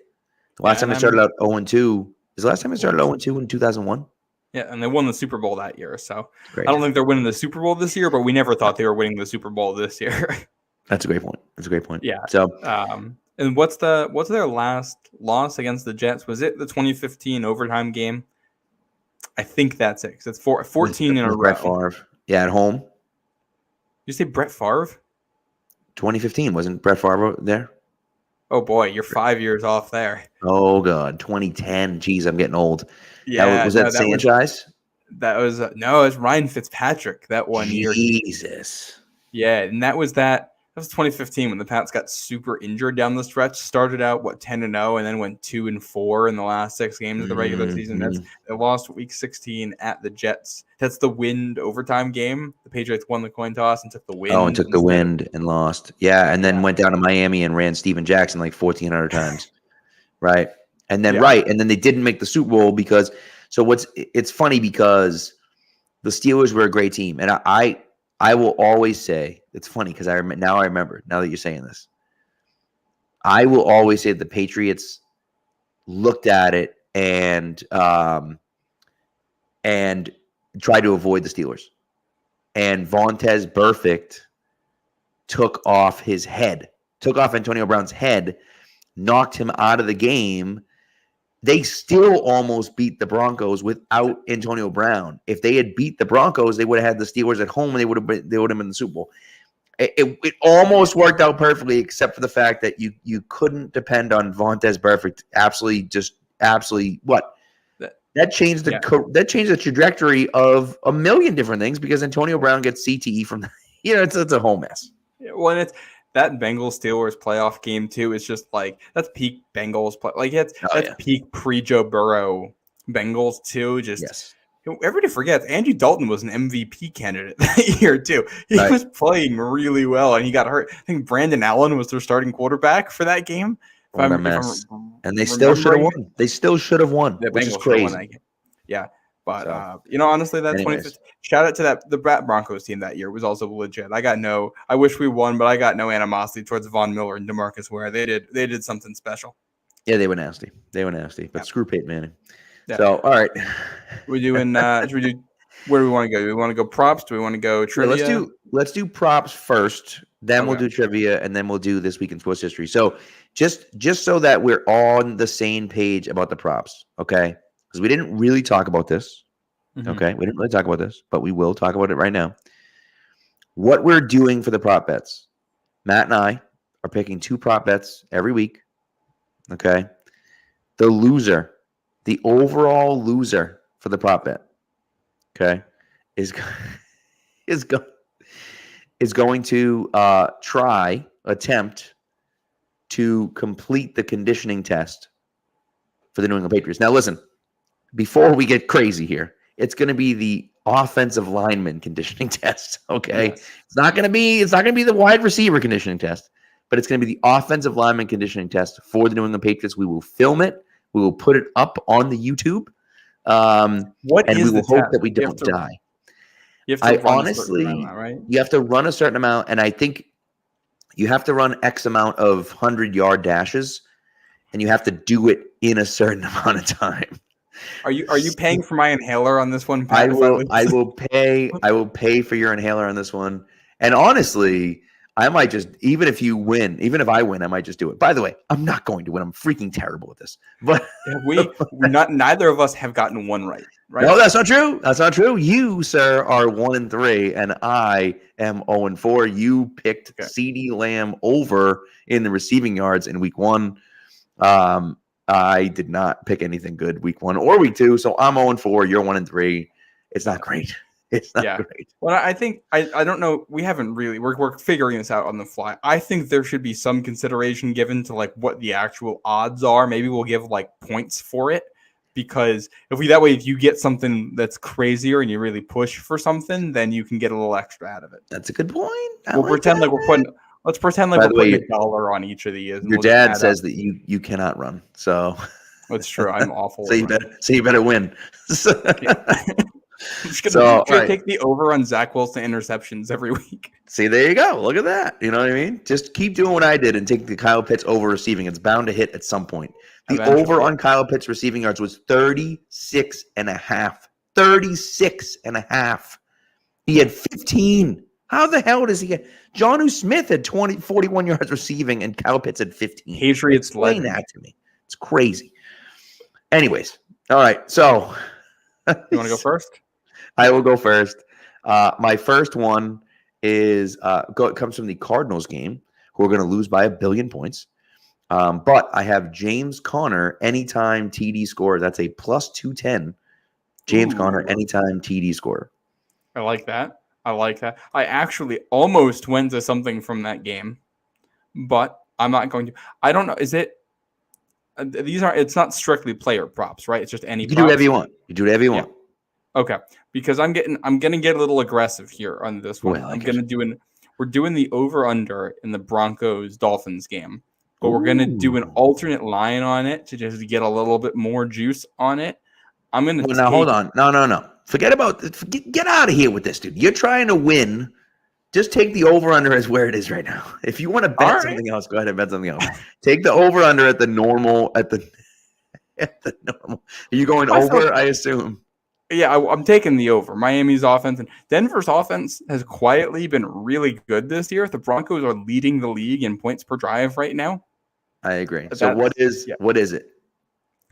The last time they started out 0-2 is the last time they started 0-2 in 2001. Yeah, and they won the Super Bowl that year. So great. I don't think they're winning the Super Bowl this year, but we never thought they were winning the Super Bowl this year. That's a great point. Yeah. So, and what's their last loss against the Jets? Was it the 2015 overtime game? I think that's it. 'Cause it's 14 in a row. Brett Favre. Yeah, at home. You say Brett Favre? 2015 wasn't Brett Favre there? Oh boy, you're 5 years off there. Oh god, 2010. Jeez, I'm getting old. Yeah, was that Sanchez? That was no, it was Ryan Fitzpatrick that one year. Jesus. Yeah, and that was 2015 when the Pats got super injured down the stretch. Started out 10-0 and then went 2-4 in the last 6 games of the regular season. They lost week 16 at the Jets. That's the wind overtime game. The Patriots won the coin toss and took the win. Oh, and took the wind and lost. Yeah, and then went down to Miami and ran Steven Jackson like 1,400 times. Right. And then and then they didn't make the Super Bowl because it's funny because the Steelers were a great team. And I will always say, it's funny because I remember, now that you're saying this, I will always say the Patriots looked at it and tried to avoid the Steelers. And Vontaze Burfict took off Antonio Brown's head, knocked him out of the game. They still almost beat the Broncos without Antonio Brown. If they had beat the Broncos, they would have had the Steelers at home, and they would have been in the Super Bowl. It almost worked out perfectly, except for the fact that you couldn't depend on Vontaze Burfict. Absolutely, what? That changed the trajectory of a million different things because Antonio Brown gets CTE from it's a whole mess. Well, and it's that Bengals Steelers playoff game too. It's just like that's peak Bengals play. Like that's peak pre-Joe Burrow Bengals too. Just everybody forgets Andy Dalton was an MVP candidate that year too. He was playing really well and he got hurt. I think Brandon Allen was their starting quarterback for that game. And they still should have won. They still should have won, which is crazy. Yeah. But honestly, that 2015 shout out to the Broncos team that year was also legit. I wish we won, but I got no animosity towards Von Miller and DeMarcus Ware. They did something special. Yeah, they were nasty. But screw Peyton Manning. Yeah. So all right. We're doing where do we want to go? Do we want to go props? Do we want to go trivia? Let's do props first, then we'll do trivia, and then we'll do this week in sports history. So just so that we're on the same page about the props, okay? Because we didn't really talk about this. Okay, we didn't really talk about this, but we will talk about it right now. What we're doing for the prop bets, Matt and I are picking 2 prop bets every week. Okay, the overall loser for the prop bet, okay, is going to attempt to complete the conditioning test for the New England Patriots. Now, listen, before we get crazy here, it's going to be the offensive lineman conditioning test. Okay, it's not going to be the wide receiver conditioning test, but it's going to be the offensive lineman conditioning test for the New England Patriots. We will film it. We will put it up on the YouTube. We will hope that we don't die. You have to run a certain amount, and I think you have to run X amount of 100-yard dashes, and you have to do it in a certain amount of time. Are you paying for my inhaler on this one, Pat? I will pay for your inhaler on this one. And honestly, I might just even if I win, I might just do it. By the way, I'm not going to win. I'm freaking terrible at this. But neither of us have gotten one right. No, that's not true. That's not true. You, sir, are 1-3, and I am 0-4. You picked CeeDee Lamb over in the receiving yards in week 1. I did not pick anything good week 1 or week 2, so I'm 0-4. You're 1-3. It's not great. It's not great. Well, I think I don't know. We haven't really. We're figuring this out on the fly. I think there should be some consideration given to like what the actual odds are. Maybe we'll give like points for it because if you get something that's crazier and you really push for something, then you can get a little extra out of it. That's a good point. Let's pretend like we're putting $1 on each of these. Your dad says that you cannot run, so that's true. I'm awful. So you better win. I'm just gonna take the over on Zach Wilson interceptions every week. See, there you go. Look at that. You know what I mean? Just keep doing what I did and take the Kyle Pitts over receiving. It's bound to hit at some point. The over on Kyle Pitts receiving yards was 36.5. 36.5. He had 15. How the hell does he get? Jonnu Smith had 41 yards receiving and Kyle Pitts had 15. Patriots explain that to me. It's crazy. Anyways, all right. So You want to go first? I will go first. My first one is it comes from the Cardinals game, who are going to lose by 1 billion points. But I have James Conner anytime TD score. That's a plus 210. James Conner anytime TD score. I like that. I actually almost went to something from that game, but I'm not going to. I don't know. Is it? It's not strictly player props, right? It's just any. You can do whatever you want. Okay, because I'm gonna get a little aggressive here on this one. We're doing the over under in the Broncos Dolphins game, but we're gonna do an alternate line on it to just get a little bit more juice on it. I'm gonna now hold on. No. Get out of here with this, dude. You're trying to win. Just take the over under as where it is right now. If you want to bet something else, go ahead and bet something else. Take the over under at the normal at the normal. Are you going over? I assume. Yeah, I'm taking the over. Miami's offense and Denver's offense has quietly been really good this year. The Broncos are leading the league in points per drive right now. I agree. So what is it?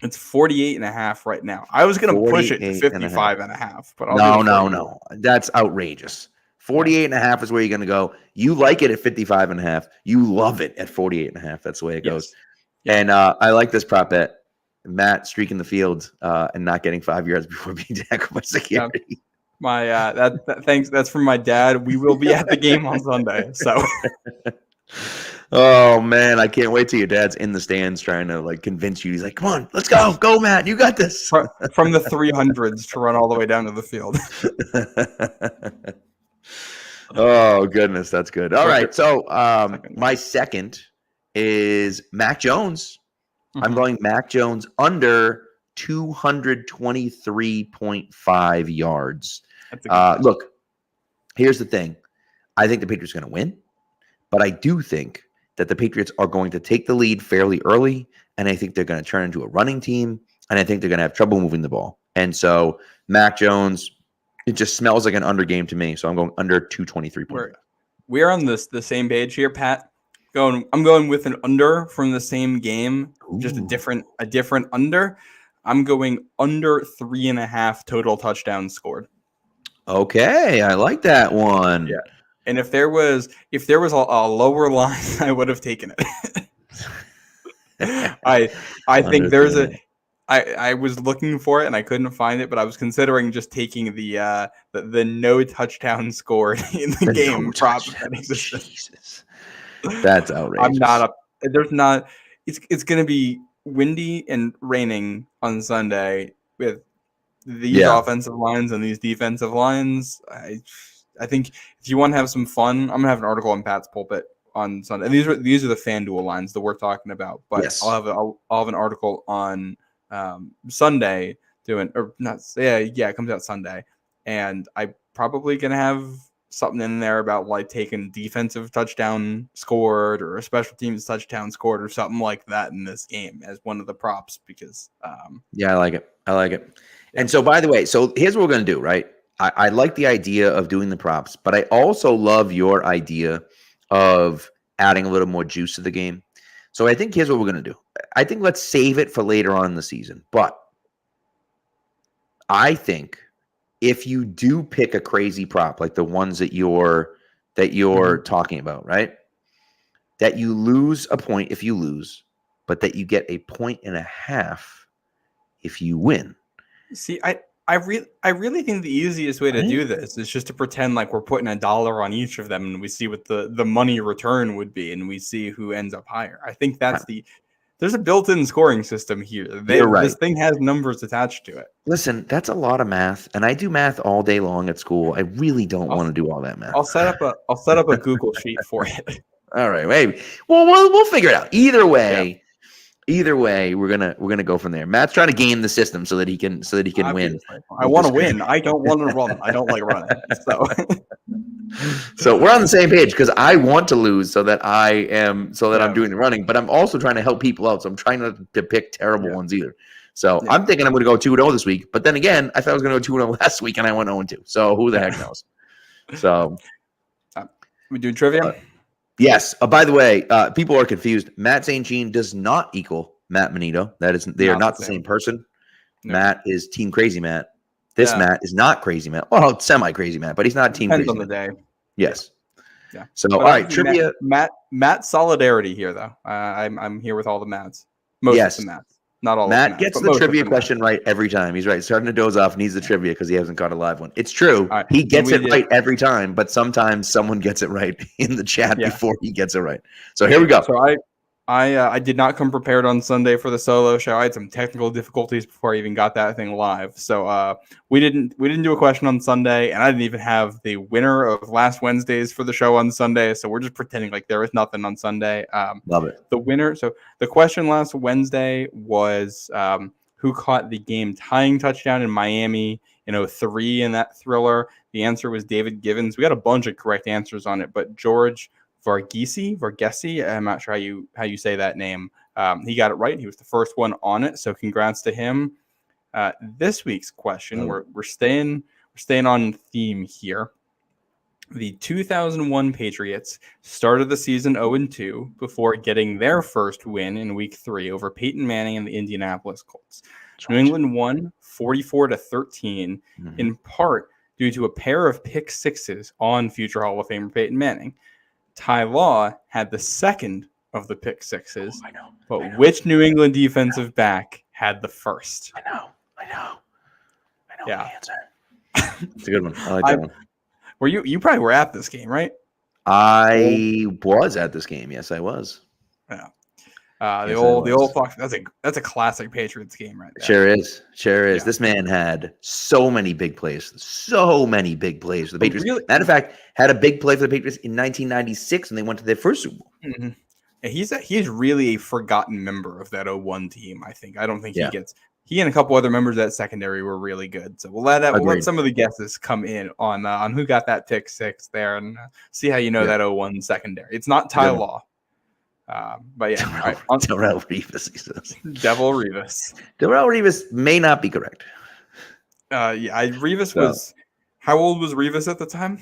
It's 48.5 right now. I was going to push it to 55.5, but no. That's outrageous. 48.5 is where you're going to go. You like it at 55.5. You love it at 48.5. That's the way it goes. And I like this prop bet. Matt streaking the field and not getting 5 yards before being tackled by security. My thanks. That's from my dad. We will be at the game on Sunday. So, oh man, I can't wait till your dad's in the stands trying to like convince you. He's like, "Come on, let's go, Matt. You got this." From the 300s to run all the way down to the field. Oh goodness, that's good. All right, so my second is Mac Jones. I'm going Mac Jones under 223.5 yards. Look, here's the thing. I think the Patriots are going to win, but I do think that the Patriots are going to take the lead fairly early, and I think they're going to turn into a running team, and I think they're going to have trouble moving the ball. And so Mac Jones, it just smells like an under game to me, so I'm going under 223.5. We're on the same page here, Pat. I'm going with an under from the same game, just a different under. I'm going under 3.5 total touchdowns scored. Okay, I like that one. Yeah, and if there was a lower line, I would have taken it. I think there's I was looking for it and I couldn't find it, but I was considering just taking the no touchdown scored in the game prop. Jesus. That's outrageous. It's going to be windy and raining on Sunday with these offensive lines and these defensive lines. I think if you want to have some fun, I'm going to have an article on Pat's Pulpit on Sunday. And these are the FanDuel lines that we're talking about, but I'll have an article on Sunday it comes out Sunday, and I'm probably going to have something in there about like taking defensive touchdown scored or a special teams touchdown scored or something like that in this game as one of the props because I like it. And so by the way, so here's what we're going to do, right? I like the idea of doing the props, but I also love your idea of adding a little more juice to the game. So I think here's what we're going to do. I think let's save it for later on in the season, but I think if you do pick a crazy prop like the ones that you're talking about, right? That you lose a point if you lose, but that you get 1.5 points if you win. See, I really think the easiest way to do this is just to pretend like we're putting $1 on each of them and we see what the money return would be and we see who ends up higher. I think there's a built-in scoring system here. You're right. This thing has numbers attached to it. Listen, that's a lot of math, and I do math all day long at school. I really don't want to do all that math. I'll set up a Google sheet for it. All right, maybe. Well, we'll figure it out. Either way, we're gonna go from there. Matt's trying to game the system so that he can win. I want to win. I don't want to run. I don't like running. So we're on the same page because I want to lose so that I'm doing the running, but I'm also trying to help people out. So I'm trying not to pick terrible ones either. So I'm thinking I'm going to go 2-0 this week, but then again, I thought I was going to go 2-0 last week and I went 0-2. So who the heck knows? So we do trivia. Yes. By the way, people are confused. Matt St. Jean does not equal Matt Manito. They are not the same person. No. Matt is Team Crazy Matt. This Matt is not crazy Matt. Well, semi-crazy Matt, but he's not team Depends crazy on the Matt. day. Yes. Yeah. So, But all right, trivia. Matt solidarity here, though. I'm here with all the Matts. Most of the Matts. Not all of the Matt Matts, gets but the most trivia of the question right every time. He's right. Starting to doze off, needs the trivia because he hasn't got a live one. It's true. Right. He gets it right every time, but sometimes someone gets it right in the chat before he gets it right. So here we go. So I did not come prepared on Sunday for the solo show. I had some technical difficulties before I even got that thing live. So we didn't do a question on Sunday, and I didn't even have the winner of last Wednesday's for the show on Sunday. So we're just pretending like there was nothing on Sunday. Love it. The winner. So the question last Wednesday was who caught the game tying touchdown in Miami in 2003 in that thriller. The answer was David Givens. We got a bunch of correct answers on it, but George Varghese, I'm not sure how you say that name. He got it right. He was the first one on it, so congrats to him. This week's question, we're staying on theme here. The 2001 Patriots started the season 0-2 before getting their first win in Week 3 over Peyton Manning and the Indianapolis Colts. New England won 44-13, in part due to a pair of pick sixes on future Hall of Famer Peyton Manning. Ty Law had the second of the pick sixes, but which New England defensive back had the first? I know the answer. It's a good one. I like that one. You probably were at this game, right? I was at this game. Yes, I was. Yeah. The old Fox. That's a classic Patriots game right there. Sure is. This man had so many big plays. For the Patriots. Really? Matter of fact, had a big play for the Patriots in 1996 when they went to their first Super Bowl. Mm-hmm. He's really a forgotten member of that 01 team. I think. I don't think he gets. He and a couple other members of that secondary were really good. So we'll let some of the guesses come in on who got that pick six there and see how you know that 01 secondary. It's not Ty Law. But yeah, Darrelle Revis, he says. Devil Revis. Darrelle Revis may not be correct. Revis was. How old was Revis at the time?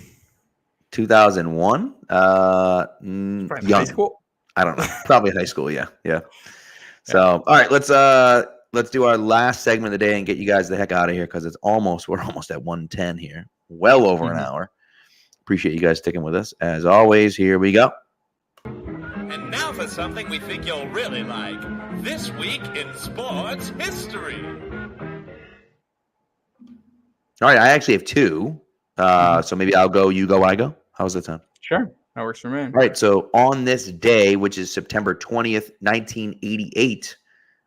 2001. Young. High school. I don't know. Probably high school. Yeah. So, all right, let's do our last segment of the day and get you guys the heck out of here because we're almost at 1:10 here. Well over an hour. Appreciate you guys sticking with us. As always, here we go. And now for something we think you'll really like. This week in sports history. All right, I actually have two. So maybe I'll go, you go, I go. How's that sound? Sure. That works for me. All right, so on this day, which is September 20th, 1988,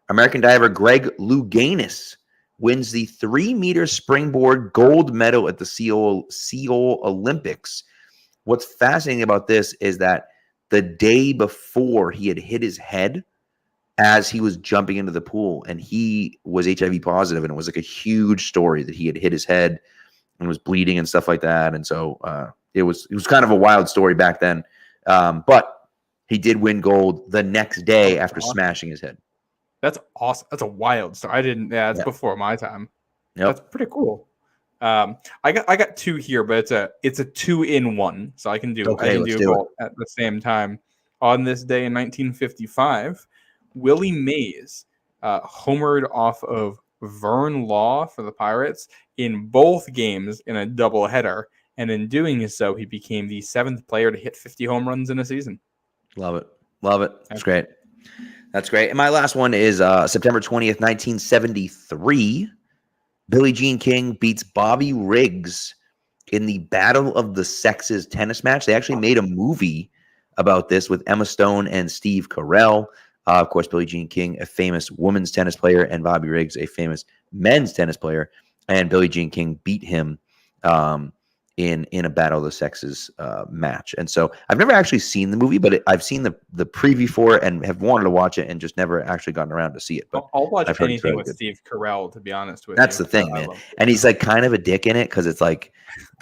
American diver Greg Louganis wins the 3-meter springboard gold medal at the Seoul Olympics. What's fascinating about this is that the day before he had hit his head as he was jumping into the pool, and he was HIV positive, and it was like a huge story that he had hit his head and was bleeding and stuff like that. And so it was kind of a wild story back then. But he did win gold the next day after smashing his head. That's awesome. That's a wild story. I didn't. Yeah, it's before my time. Yep. That's pretty cool. I got two here, but it's a 2-in-1, so I can do both at the same time. On this day in 1955, Willie Mays homered off of Vern Law for the Pirates in both games in a doubleheader, and in doing so, he became the 7th player to hit 50 home runs in a season. Love it. That's great. And my last one is September 20th, 1973. Billie Jean King beats Bobby Riggs in the Battle of the Sexes tennis match. They actually made a movie about this with Emma Stone and Steve Carell. Of course, Billie Jean King, a famous women's tennis player, and Bobby Riggs, a famous men's tennis player. And Billie Jean King beat him in a Battle of the Sexes match. And so I've never actually seen the movie, but I've seen the preview for it and have wanted to watch it and just never actually gotten around to see it. But I'll watch anything with Steve Carell, to be honest with you. That's the thing, man. And he's like kind of a dick in it because it's like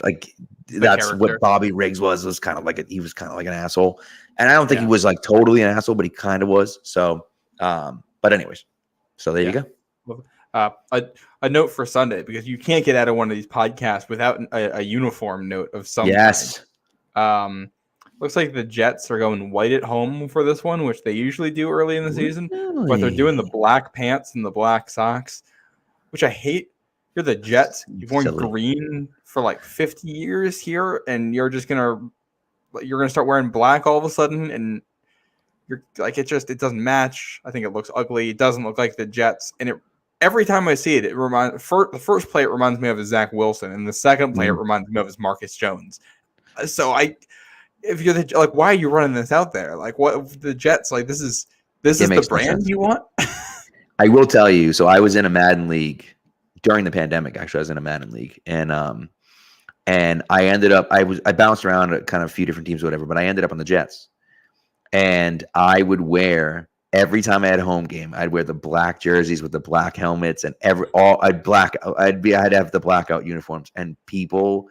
that's character. What Bobby Riggs was kind of like he was kind of like an asshole. And I don't think he was like totally an asshole, but he kind of was. So, but anyways, so there you go. A note for Sunday, because you can't get out of one of these podcasts without a uniform note of some kind. Looks like the Jets are going white at home for this one, which they usually do early in the season. But they're doing the black pants and the black socks, which I hate You're the Jets. You've worn Silly. green for like 50 years here, and you're gonna start wearing black all of a sudden, and you're like it doesn't match. I think it looks ugly. It doesn't look like the Jets, and every time I see it, the first play it reminds me of is Zach Wilson, and the second play it reminds me of is Marcus Jones. So if you're why are you running this out there? Like, what the Jets? Like, this is the brand you want? I will tell you. So I was in a Madden league during the pandemic. Actually, I was in a Madden league, and I ended up I bounced around at kind of a few different teams, or whatever, but I ended up on the Jets, and I would wear every time I had a home game. I'd wear the black jerseys with the black helmets, and I'd have the blackout uniforms, and people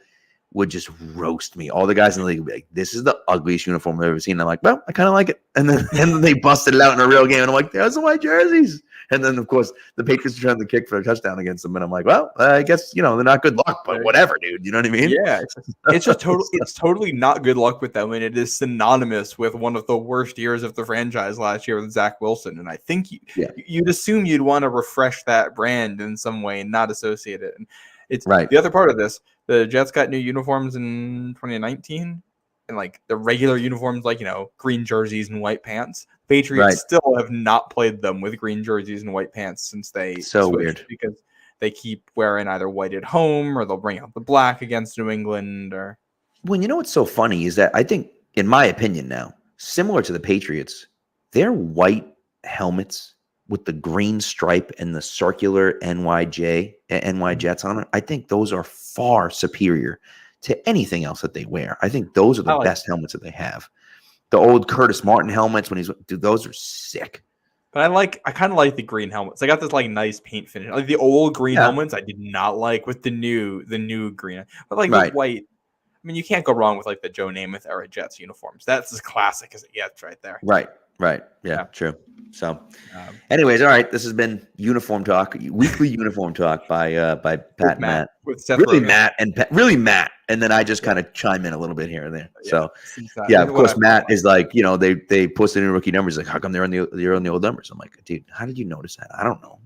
would just roast me. All the guys in the league would be like, "This is the ugliest uniform I've ever seen." And I'm like, "Well, I kind of like it." And then they busted it out in a real game, and I'm like, "Those are my jerseys." And then, of course, the Patriots are trying to kick for a touchdown against them, and I'm like, "Well, I guess they're not good luck, but whatever, dude." You know what I mean? Yeah, it's just it's totally not good luck with them, and it is synonymous with one of the worst years of the franchise last year with Zach Wilson. And I think you'd assume you'd want to refresh that brand in some way and not associate it. And it's right. The other part of this. The Jets got new uniforms in 2019, and like the regular uniforms, like green jerseys and white pants. Patriots still have not played them with green jerseys and white pants since they switched, weird because they keep wearing either white at home or they'll bring out the black against New England. Or well, what's so funny is that I think, in my opinion, now similar to the Patriots, their white helmets with the green stripe and the circular NY Jets on it, I think those are far superior to anything else that they wear. I think those are the best helmets that they have. The old Curtis Martin helmets, those are sick. But I kind of like the green helmets. I got this like nice paint finish. Like the old green helmets, I did not like with the new green. But like the white, I mean, you can't go wrong with like the Joe Namath era Jets uniforms. That's as classic as it gets right there. Right. Yeah, true. So, anyways, all right. This has been Uniform Talk, weekly Uniform Talk by Pat and Matt. With Seth really Rogen. Matt, and then I just kind of chime in a little bit here and there. So, of course, Matt is like, they posted in rookie numbers. Like, how come they're on the old numbers? I'm like, dude, how did you notice that? I don't know.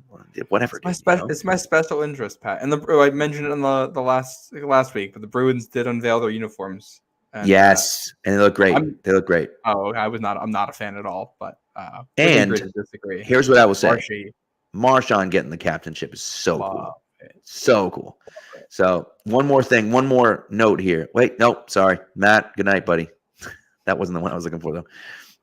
Whatever. It's my special interest, Pat. And I mentioned it in the last week, but the Bruins did unveil their uniforms. And, yes, and they look great. They look great. Oh, I'm not a fan at all. But and disagree. Here's what I will say: Marshawn getting the captainship is so cool, so cool. So one more note here. Wait, nope, sorry, Matt. Good night, buddy. That wasn't the one I was looking for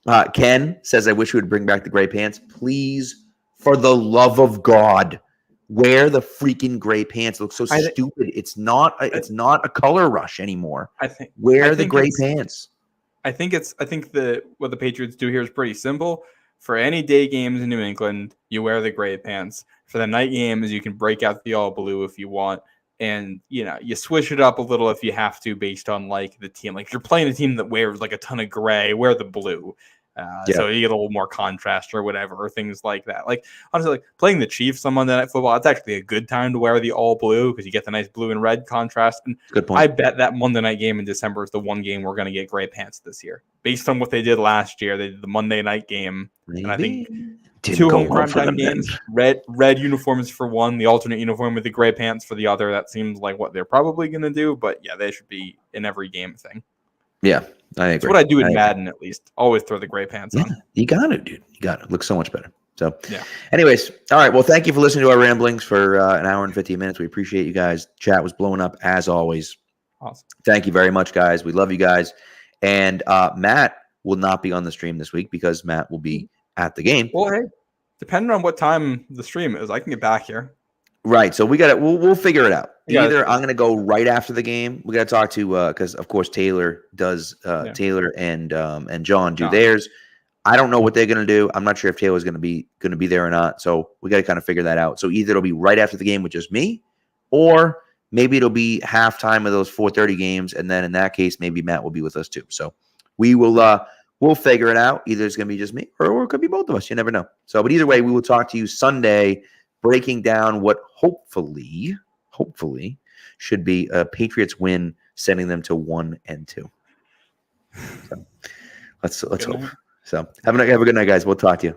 though. Ken says, "I wish we would bring back the gray pants, please, for the love of God." Wear the freaking gray pants. It looks so stupid. It's not a color rush anymore. Wear the gray pants. I think what the Patriots do here is pretty simple. For any day games in New England, you wear the gray pants. For the night games, you can break out the all blue if you want. And you switch it up a little if you have to, based on like the team. Like if you're playing a team that wears like a ton of gray, wear the blue. So you get a little more contrast or whatever, or things like that. Like honestly, like playing the Chiefs on Monday Night Football, it's actually a good time to wear the all blue because you get the nice blue and red contrast. And good point. I bet that Monday night game in December is the one game we're going to get gray pants this year, based on what they did last year. They did the Monday night game, and I think two home primetime games, red uniforms for one, the alternate uniform with the gray pants for the other. That seems like what they're probably going to do, but yeah, they should be in every game thing. Yeah, I agree. That's what I do in Madden, at least. Always throw the gray pants on. You got it, dude. You got it. Looks so much better. So, anyways, all right. Well, thank you for listening to our ramblings for an hour and 15 minutes. We appreciate you guys. Chat was blowing up as always. Awesome. Thank you very much, guys. We love you guys. And Matt will not be on the stream this week because Matt will be at the game. Well, hey, depending on what time the stream is, I can get back here. Right. So we got it. We'll figure it out. Either I'm going to go right after the game. We got to talk to because of course Taylor does. Taylor and John do theirs. I don't know what they're going to do. I'm not sure if Taylor's going to be there or not. So we got to kind of figure that out. So either it'll be right after the game with just me, or maybe it'll be halftime of those 4:30 games, and then in that case, maybe Matt will be with us too. So we will we'll figure it out. Either it's going to be just me, or it could be both of us. You never know. So, but either way, we will talk to you Sunday, breaking down what hopefully should be a Patriots win, sending them to 1-2. So let's hope. So have a good night, guys. We'll talk to you.